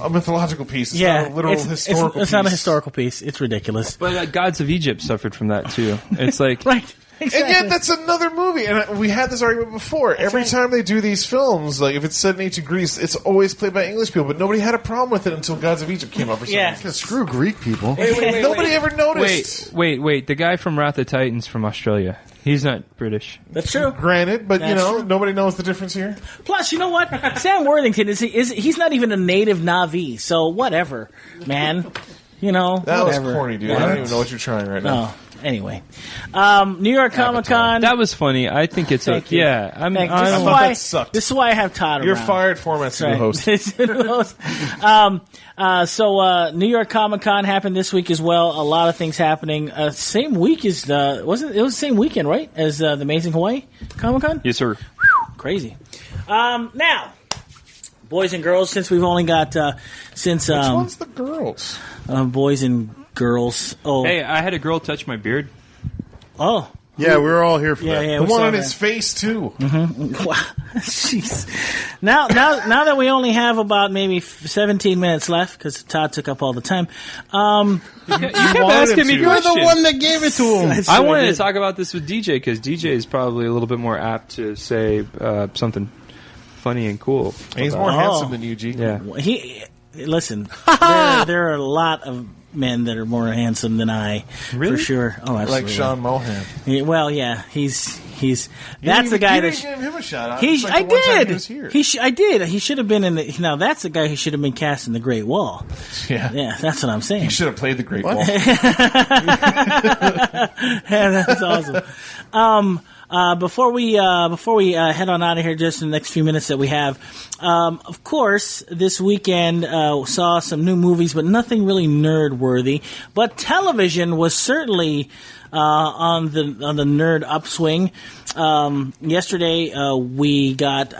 a mythological piece. It's Yeah, not a literal historical piece. it's not a historical piece. It's ridiculous. But Gods of Egypt suffered from that too. It's like Right. And Exactly. yet, that's another movie. And we had this argument before. Every right. time they do these films, like if it's set in ancient Greece, it's always played by English people. But nobody had a problem with it until Gods of Egypt came up for some Yeah. reason. Yeah, screw Greek people. Nobody ever noticed. wait. The guy from Wrath of Titans from Australia. He's not British. That's true. Granted, but That's true. nobody knows the difference here. Plus, you know what? Sam Worthington he's not even a native Na'vi, so whatever, man. That whatever. was corny, dude. I don't even know what you're trying right now. No. Anyway, New York Comic Con. That was funny. I think it's Thank you. yeah. I mean, This is thought why that sucked. this is why I have Todd You're around. fired. Format's the host. So New York Comic Con happened this week as well. A lot of things happening. Same week as it was the same weekend, right? As the Amazing Hawaii Comic Con. yes, sir. Crazy. Now, boys and girls, since we've only got Which one's the girls? boys and girls. Oh, Hey, I had a girl touch my beard. oh, Yeah, we were all here for that. yeah. The we one saw on that. his face too. Wow. Jeez. Now that we only have about maybe 17 minutes left because Todd took up all the time. You kept asking me to. You're questions. the one that gave it to him. I wanted to talk about this with DJ because DJ is probably a little bit more apt to say something funny and cool. He's more Oh. handsome than you, G. Yeah. Listen. there are a lot of men that are more handsome than I, Really? for sure. Oh, absolutely. Like Sean Mohan. Yeah, well, yeah, he's that's the guy you that. didn't give him a shout out. He, It's like I the one time did. He was here. I did. He should have been in the. Now that's the guy who should have been cast in the Great Wall. yeah. Yeah, that's what I'm saying. He should have played the Great Wall. Yeah, that's awesome. Before we head on out of here, just in the next few minutes that we have, of course, this weekend saw some new movies, but nothing really nerd worthy. But television was certainly on the nerd upswing. Yesterday we got.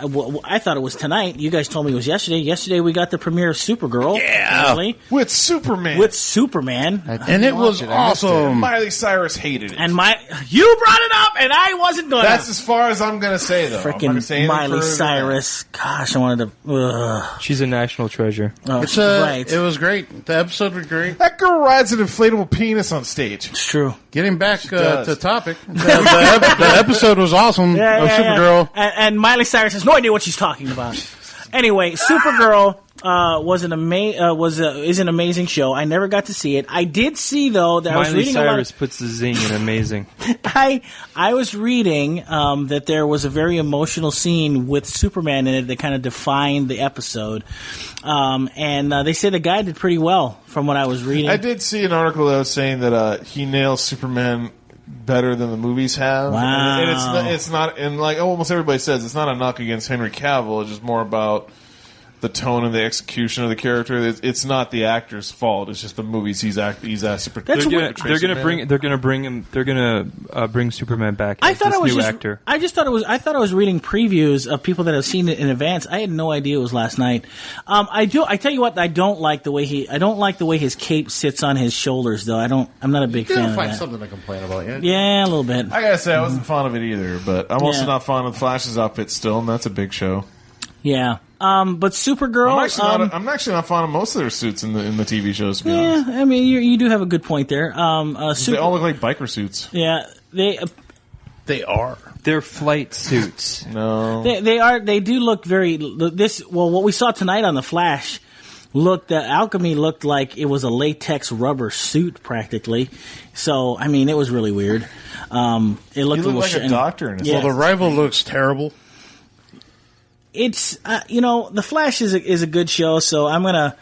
I thought it was tonight. You guys told me it was yesterday. Yesterday we got the premiere of Supergirl. Apparently. With Superman. With Superman. And it was awesome. Miley Cyrus hated it. And you brought it up, and I wasn't going to. That's as far as I'm going to say, though. I'm not gonna say Freaking anything Miley further than Cyrus. Gosh, I wanted to. She's a national treasure. Oh, It's right. It was great. The episode was great. that girl rides an inflatable penis on stage. It's true. Getting back does. to topic, the episode was awesome of Supergirl. And Miley Cyrus has no idea what she's talking about. Anyway, Supergirl is an amazing show. I never got to see it. I did see though that I was Miley reading Cyrus puts the zing in amazing. I was reading that there was a very emotional scene with Superman in it that kind of defined the episode, and they say the guy did pretty well from what I was reading. I did see an article that was saying that he nails Superman better than the movies have. Wow. And it's not, and like almost everybody says, it's not a knock against Henry Cavill. It's just more about the tone and the execution of the character. It's not the actor's fault. It's just the movies he's asked to That's portray. weird. They're gonna bring Superman back. I as thought this it was new just. actor. I just thought it was. I thought I was reading previews of people that have seen it in advance. I had no idea it was last night. I tell you what. I don't like the way his cape sits on his shoulders, though. I'm not a big You fan gotta of find that. something to complain about. Yeah, a little bit. I gotta say, I wasn't fond of it either, but I'm also Yeah. not fond of Flash's outfit still, and that's a big show. Yeah. But Supergirl. I'm actually not fond of most of their suits in the TV shows, to be yeah, honest. I mean, you do have a good point there. They all look like biker suits. Yeah, they are. They're flight suits. No. They do look very. What we saw tonight on the Flash. The alchemy looked like it was a latex rubber suit practically. So, I mean, it was really weird. It looked He looked like a doctor in his Yeah. Well, the rival looks terrible. It's the Flash is a good show, so I'm gonna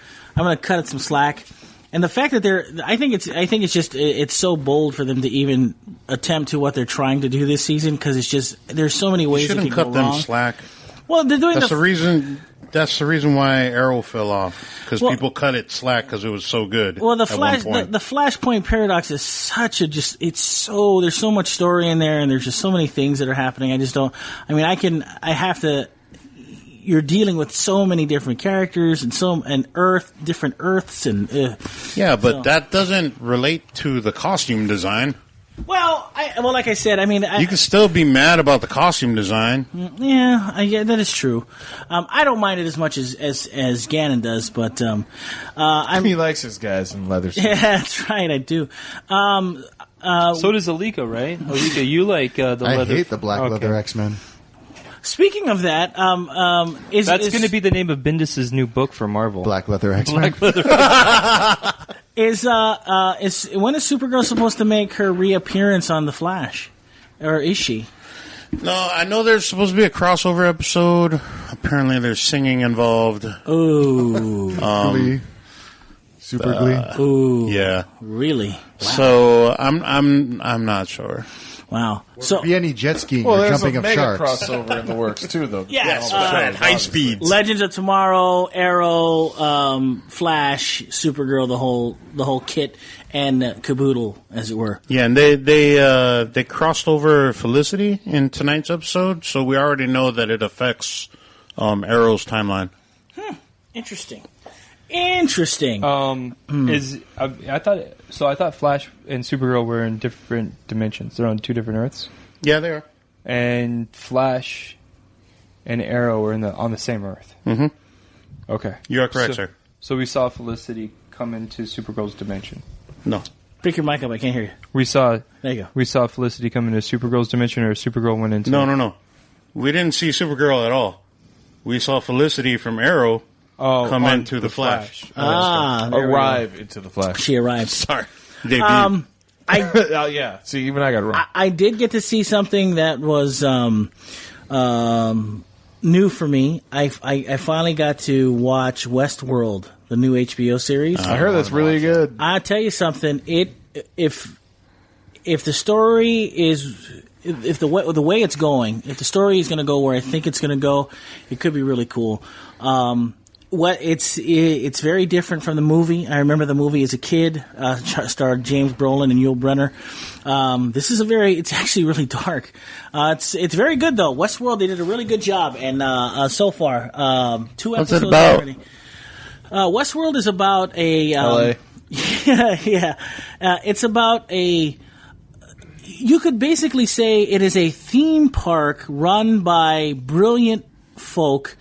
cut it some slack. And the fact that I think it's so bold for them to even attempt to what they're trying to do this season because it's just there's so many ways it Shouldn't can cut go them wrong. slack. Well, they're doing That's the reason. That's the reason why Arrow fell off because Well- people cut it slack because it was so good. Well, the at Flash, one point. the Flashpoint paradox is such a there's so much story in there, and there's just so many things that are happening. I just don't. I mean, I have to. You're dealing with so many different characters and different Earths, and yeah, but so- that doesn't relate to the costume design. like I said, I mean, You can still be mad about the costume design. yeah, that is true. I don't mind it as much as Gannon does, but He likes his guys in leather suits. yeah, that's right, I do. So does Alika, right? Alika, you like the I leather. hate the black Okay. leather X-Men. Speaking of that, That's going to be the name of Bendis' new book for Marvel. Black leather X-Men. Black leather. Is when is Supergirl supposed to make her reappearance on the Flash, or is she? No, I know there's supposed to be a crossover episode. Apparently, there's singing involved. Oh, Really? Super Glee. Ooh, Yeah. really? Wow. So I'm not sure. Wow. So, be any jet skiing Well, or there's jumping a of mega sharks. crossover in the works too, though. Yes, High speeds. Legends of Tomorrow, Arrow, Flash, Supergirl, the whole kit and caboodle, as it were. Yeah, and they crossed over Felicity in tonight's episode, so we already know that it affects Arrow's timeline. Interesting. I thought Flash and Supergirl were in different dimensions. They're on two different Earths. Yeah, they are. And Flash and Arrow are on the same Earth. Mm-hmm. Okay. You are correct, sir. So we saw Felicity come into Supergirl's dimension. No. Pick your mic up. I can't hear you. There you go. We saw Felicity come into Supergirl's dimension, or Supergirl went into... No. We didn't see Supergirl at all. We saw Felicity from Arrow come into the Flash. Arrive into the Flash. She arrived. Sorry. Yeah. See, even I got it wrong. I did get to see something that was new for me. I finally got to watch Westworld, the new HBO series. I heard that's really good. I'll tell you something. If the story is... If the way it's going, if the story is going to go where I think it's going to go, it could be really cool. It's very different from the movie. I remember the movie as a kid, starred James Brolin and Yul Brynner. This is it's actually really dark. It's very good though. Westworld, they did a really good job, and so far, 2 episodes What's it about? already. Westworld is about a LA. yeah. It's about a. You could basically say it is a theme park run by brilliant folk,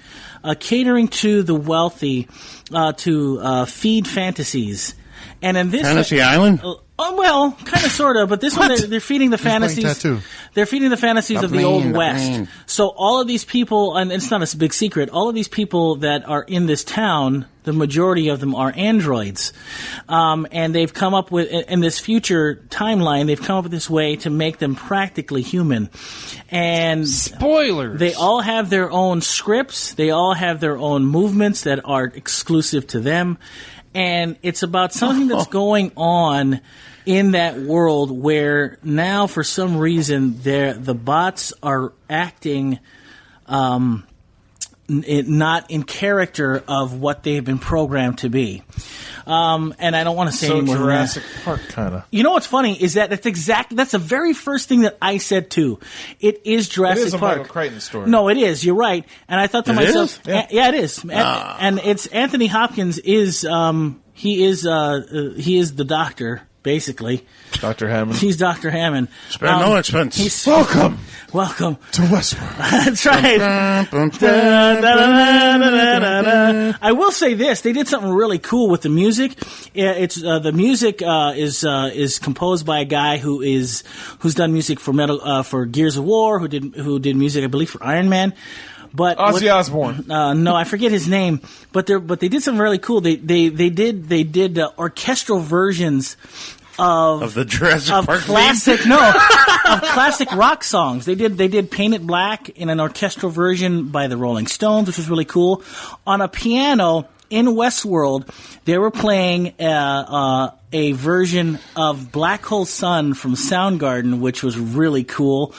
catering to the wealthy to feed fantasies. And in this Fantasy Island? Well, kind of, sort of, but this one they're feeding the fantasies. Tattoo. They're feeding the fantasies of the Old West. So all of these people, and it's not a big secret, all of these people that are in this town, the majority of them are androids. And they've come up with, in this future timeline, they've come up with this way to make them practically human. And spoilers! They all have their own scripts. They all have their own movements that are exclusive to them. And it's about something that's going on in that world where now, for some reason, the bots are acting not in character of what they've been programmed to be. And I don't want to say any more than that. Jurassic Park, kind of. You know what's funny is that that's the very first thing that I said too. It is Jurassic It is a Park. Michael Crichton story. No, it is. You're right. And I thought to myself, Yeah. it is. And it's Anthony Hopkins is he is the doctor basically. Dr. Hammond. He's Dr. Hammond. Spare no expense. He's Welcome to Westworld. That's right. I will say this: they did something really cool with the music. It's the music is composed by a guy who's done music for for Gears of War, who did music, I believe, for Iron Man. But Ozzy Osbourne. No, I forget his name. But they did something really cool. They did orchestral versions of the Jurassic Park classic of classic rock songs. They did Paint It Black in an orchestral version by the Rolling Stones, which was really cool. On a piano in Westworld, they were playing a version of Black Hole Sun from Soundgarden, which was really cool.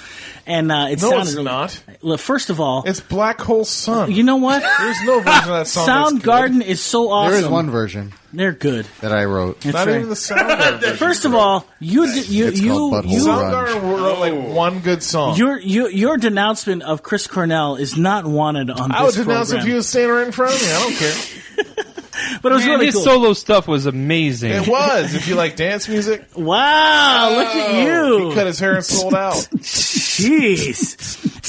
And it sounded it's really, not. Well, first of all, It's Black Hole Sun. you know what? There's no version of that song. Soundgarden is so awesome. There is one version They're good. that I wrote. That's Not right. even the Soundgarden version. First of all, It's called Butthole Soundgarden wrote like one good song. your denouncement of Chris Cornell is not wanted on I would this denounce program. if he was standing right in front of me. I don't care. But it was really his cool. solo stuff was amazing. It was. If you like dance music. Wow, look at you. He cut his hair and sold out. Jeez.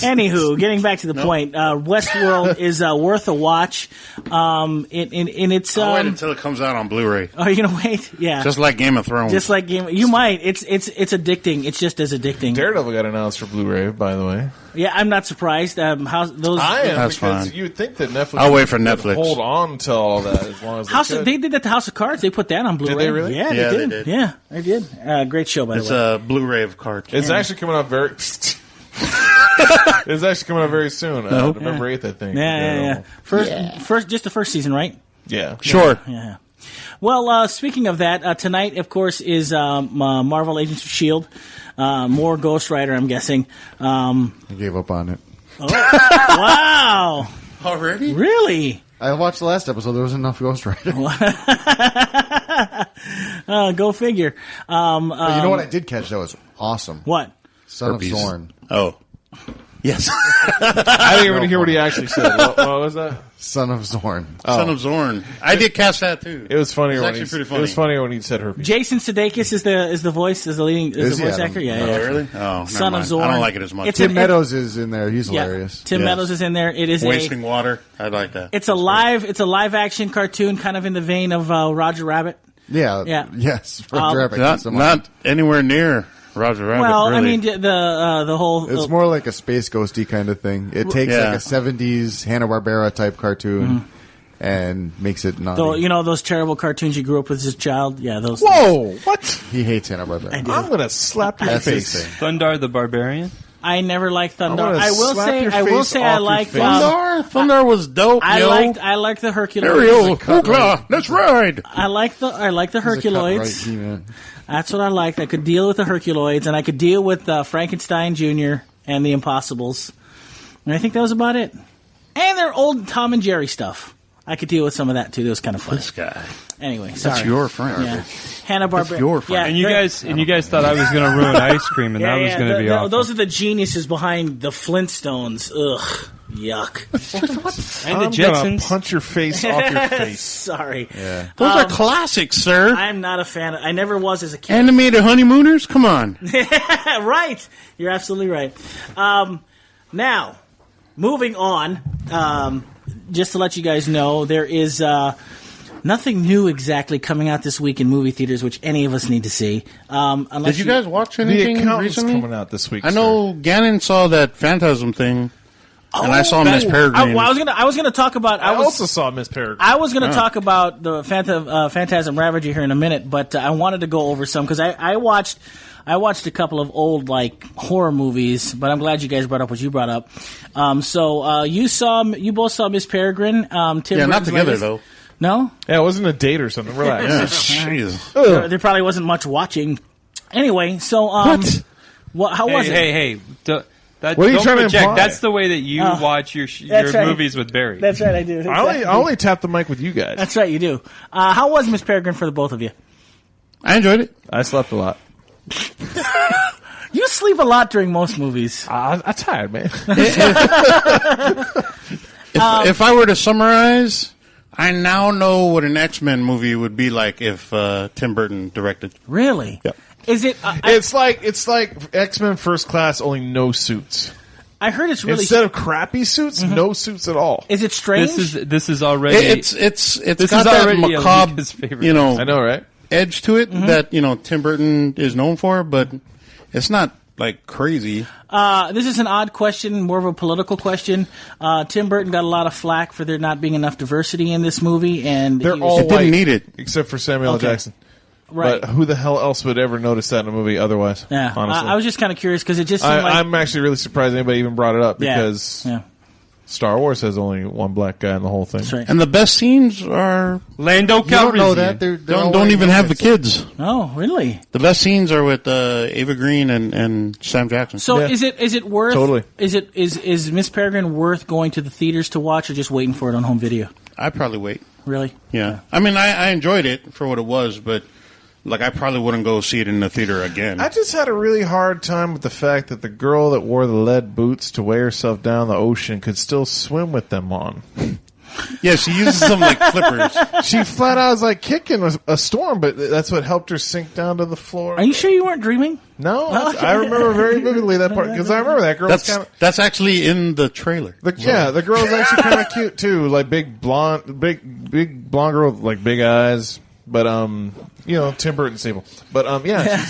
Anywho, getting back to the point, Westworld is worth a watch. It's I'll wait until it comes out on Blu-ray. are you gonna wait? Yeah. Just like Game of Thrones. Just like Game. You might. It's addicting. It's just as addicting. Daredevil got announced for Blu-ray, by the way. Yeah, I'm not surprised. How those? I am, That's because fine. you would think that Netflix I'll wait for would Netflix. hold on to all that as long as they could. They did that to House of Cards. They put that on Blu-ray. they really? Yeah, Yeah, they they did. did. Yeah, they did. Great show, by It's the way. a Blu-ray of cards. It's actually coming out very... It's actually coming out very soon. November 8th, I think. Yeah. Just the first season, right? Yeah. Sure. Yeah. Well, speaking of that, tonight, of course, is Marvel Agents of S.H.I.E.L.D. More Ghost Rider, I'm guessing. I gave up on it. Oh, wow. Already? Really? I watched the last episode. There was enough Ghost Rider. Go figure. But you know what I did catch that was awesome? What? Son Herpes. of Zorn. Oh. Yes. I didn't even hear what he actually said. What was that? Son of Zorn. Son of Zorn. I did catch that too. It was funnier It's when actually he, pretty It funny. was funnier when he said herpes. Jason Sudeikis is the voice, is the Is he? voice I don't actor? Yeah, know. yeah. Oh, really? Oh, never Son of mind. Zorn. I don't like it as much. It's Tim an- Meadows is in there. He's Yeah. hilarious. Tim Yes. Meadows is in there. It is Wasting water. I like that. It's a live action cartoon, kind of in the vein of Roger Rabbit. Yeah. Yeah. Yes. Rabbit keeps him on. Not anywhere near Roger Rabbit. Well, really. I mean the whole. It's more like a space ghosty kind of thing. It takes Yeah. like a 70s Hanna-Barbera type cartoon and makes it naughty. those terrible cartoons you grew up with as a child. Yeah, those. Whoa! What? He hates Hanna-Barbera. I do. I'm gonna slap your That's his face. thing. Thundar the Barbarian. I never liked Thunder. I'm gonna I will slap say. your I will face say. off I your like. face. Thundar was dope, I yo. liked the Herculoids. Ariel, Hoopla, let's ride. I like the He's a Herculoids. cut-right He-Man. That's what I liked. I could deal with the Herculoids, and I could deal with Frankenstein Jr. and the Impossibles. And I think that was about it. And their old Tom and Jerry stuff. I could deal with some of that too. That was kind of fun. This guy. Anyway, sorry. That's your friend. Yeah. Hanna-Barbera. That's your friend. Yeah, And you they're- guys thought I was going to ruin ice cream, and that was going to be awful. Those are the geniuses behind the Flintstones. Ugh, yuck. And the I'm gonna Jetsons. punch your face off your face. Sorry. Yeah. Those are classics, sir. I'm not a fan. I never was as a kid. Animated honeymooners? Come on. Right. You're absolutely right. Now, moving on, just to let you guys know, there is nothing new exactly coming out this week in movie theaters, which any of us need to see. Unless Did you guys watch The anything accountant's recently? coming out this week. I know Gannon saw that Phantasm thing, and I saw Miss I Peregrine. was gonna talk about. I also saw Miss Peregrine. I was going to talk about the Phantasm Ravager here in a minute, but I wanted to go over some because I watched a couple of old horror movies, but I'm glad you guys brought up what you brought up. So you both saw Miss Peregrine. Tim yeah, not Burton's together latest- though. No, Yeah, it wasn't a date or something. Relax. Yeah, jeez. there probably wasn't much watching. Anyway, so how was it? Hey. What are you don't trying to project. imply? That's the way that you watch your That's right. movies with Barry. That's right, I do. I only tap the mic with you guys. That's right, you do. How was Miss Peregrine for the both of you? I enjoyed it. I slept a lot. You sleep a lot during most movies. I'm tired, man. If I were to summarize, I now know what an X-Men movie would be like if Tim Burton directed. Really? Yep. Is it? it's like X-Men First Class, only no suits. I heard it's really. Instead of crappy suits, no suits at all. Is it strange? This is already. It's This got is that already macabre, Alika's favorite. I know, right? edge to it that Tim Burton is known for, but it's not like crazy. This is an odd question, more of a political question. Tim Burton got a lot of flack for there not being enough diversity in this movie, and They're he was- all It didn't white, need it. except for Samuel L. Okay. Jackson. right. But who the hell else would ever notice that in a movie otherwise? Yeah, honestly. I was just kind of curious because it just seemed like I'm actually really surprised anybody even brought it up yeah, because yeah, Star Wars has only one black guy in the whole thing. that's right. And the best scenes are Lando You don't know Calrissian. that. They're all don't white even have the kids. kids. Oh, really? The best scenes are with Ava Green and Sam Jackson. So Yeah. is it worth? Totally. Is Miss Peregrine worth going to the theaters to watch, or just waiting for it on home video? I'd probably wait. Really? Yeah. I mean, I enjoyed it for what it was, but I probably wouldn't go see it in the theater again. I just had a really hard time with the fact that the girl that wore the lead boots to weigh herself down the ocean could still swim with them on. Yeah, she uses them like flippers. She flat out was like kicking a storm, but that's what helped her sink down to the floor. Are you sure you weren't dreaming? No, I remember very vividly that part because I remember that girl was kind of. That's actually in the trailer. The girl was actually kind of cute too, like big blonde girl with like big eyes. But Tim Burton stable. But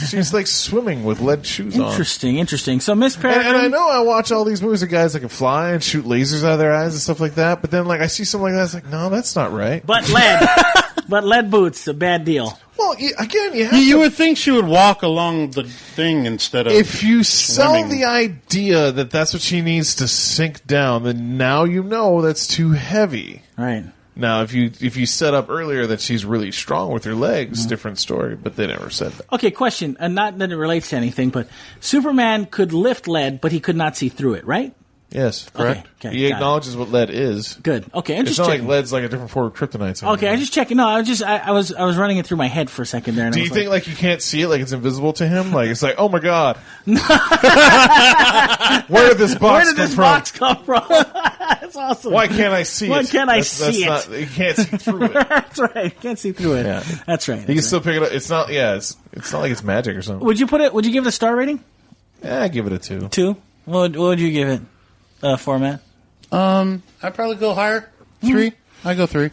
she's like swimming with lead shoes on. Interesting. So Miss Peregrine, And I know I watch all these movies of guys that can fly and shoot lasers out of their eyes and stuff like that. But then I see something like that, it's like, no, that's not right. but lead boots, a bad deal. Well, again, you have You to, would think she would walk along the thing instead of. if you sell swimming. the idea that that's what she needs to sink down, then now you know that's too heavy. Right. Now, if you set up earlier that she's really strong with her legs, different story. But they never said that. Okay, question, and not that it relates to anything, but Superman could lift lead, but he could not see through it, right? Yes, correct. Okay, He got acknowledges what lead is. Good. Okay, I'm It's just not checking. like lead's like a different form of kryptonite. Okay, I'm just checking. No, I was running it through my head for a second there. And Do I you was think like you can't see it, like it's invisible to him? Like it's like, oh my god, where did this box come from? That's awesome. Why can't I see it? Why can't I see it? You can't see through it. That's right. You can't see through it. Yeah. That's right. You can still pick it up. It's not. Yeah, it's not like it's magic or something. Would you give it a star rating? Yeah, I give it a 2. 2. What would you give it? Format. I'd probably go higher. 3. I go 3.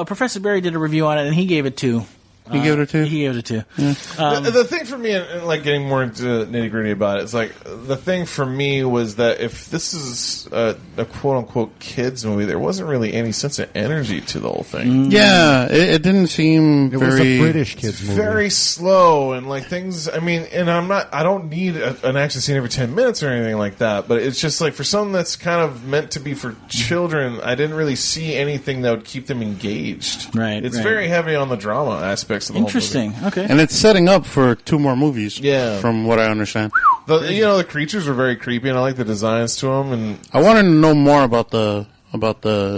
Professor Barry did a review on it, and he gave it 2. You give it a 2? He gave it a 2. The thing for me, and like getting more into nitty gritty about it, it's like the thing for me was that if this is a quote unquote kids movie, there wasn't really any sense of energy to the whole thing. Yeah, it didn't seem It very... was a British kids movie. Very slow and like things. I mean, and I don't need an action scene every 10 minutes or anything like that. But it's just like for something that's kind of meant to be for children, I didn't really see anything that would keep them engaged. Right, It's right. very heavy on the drama aspects of the Interesting. whole movie. Okay. And it's setting up for 2 more movies. Yeah. From what I understand. The creatures are very creepy, and I like the designs to them. And I wanted to know more about the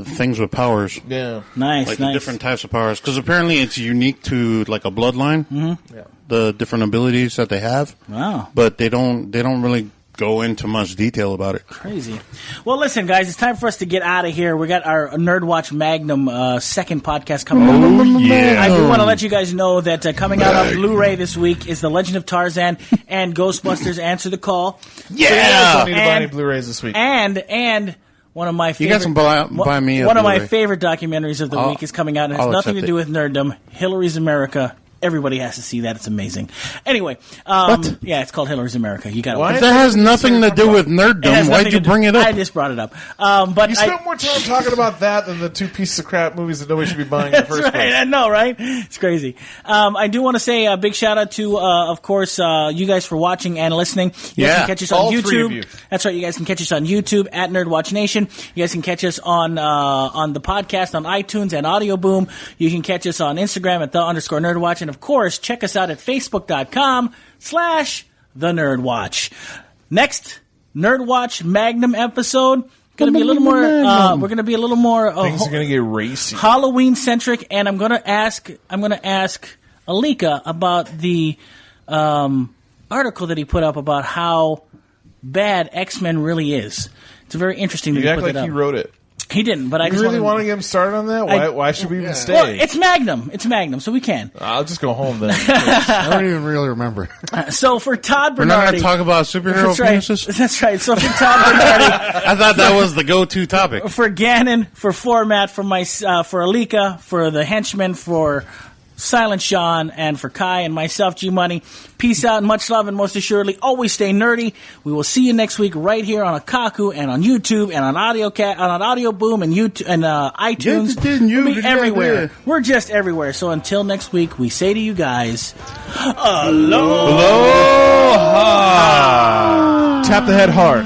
things with powers. yeah, Nice. Like nice. the different types of powers. Because apparently it's unique to like a bloodline. Mm-hmm. Yeah. The different abilities that they have. Wow. But they don't really go into much detail about it. Crazy. Well, listen, guys, it's time for us to get out of here. We got our NERDWatch Magnum second podcast coming up. yeah. I do want to let you guys know that coming out on Blu-ray this week is The Legend of Tarzan and Ghostbusters Answer the Call. I don't need to buy any And- Blu-rays this week. And one of my You favorite, got some buy me a one of my Blu-ray. favorite documentaries of the week is coming out. It has I'll nothing to accept do it. with nerddom. Hillary's America. Everybody has to see that. It's amazing. Anyway, What? yeah, it's called Hillary's America. You got Why? it. If that has nothing to do with nerddom, why'd you bring it up? I just brought it up. But You spent more time talking about that than the 2 pieces of crap movies that nobody should be buying in the That's first right. place. I know, right? It's crazy. I do want to say a big shout out to, of course, you guys for watching and listening. You guys Yeah. can catch us on All YouTube. 3 of you. That's right. You guys can catch us on YouTube at NERDWatch Nation. You guys can catch us on the podcast on iTunes and Audio Boom. You can catch us on Instagram at _NERDWatch. And of course, check us out at Facebook.com/TheNerdWatch. Next NERDWatch Magnum episode. Going to be a little more. We're going to be a little more. Things are going to get racy. Halloween centric, and I'm going to ask Alika about the article that he put up about how bad X-Men really is. It's very interesting that You he act put like it up. he wrote it. He didn't, but I You just really wanted want to get him started on that? Why should we even stay? Well, it's Magnum. It's Magnum, so we can. I'll just go home then. I don't even really remember. So for Todd We're not Bernardi, going to talk about superhero that's right. penises? That's right. So for Todd Bernardi, I thought that was the go-to topic. for Gannon, for Format, for for Alika, for the Henchman, for Silent Sean, and for Kai and myself, G Money. Peace out and much love, and most assuredly, always stay nerdy. We will see you next week right here on Akaku and on YouTube and on Audio Boom and YouTube and iTunes. We'll be everywhere. We're just everywhere. So until next week, we say to you guys, Tap the head hard.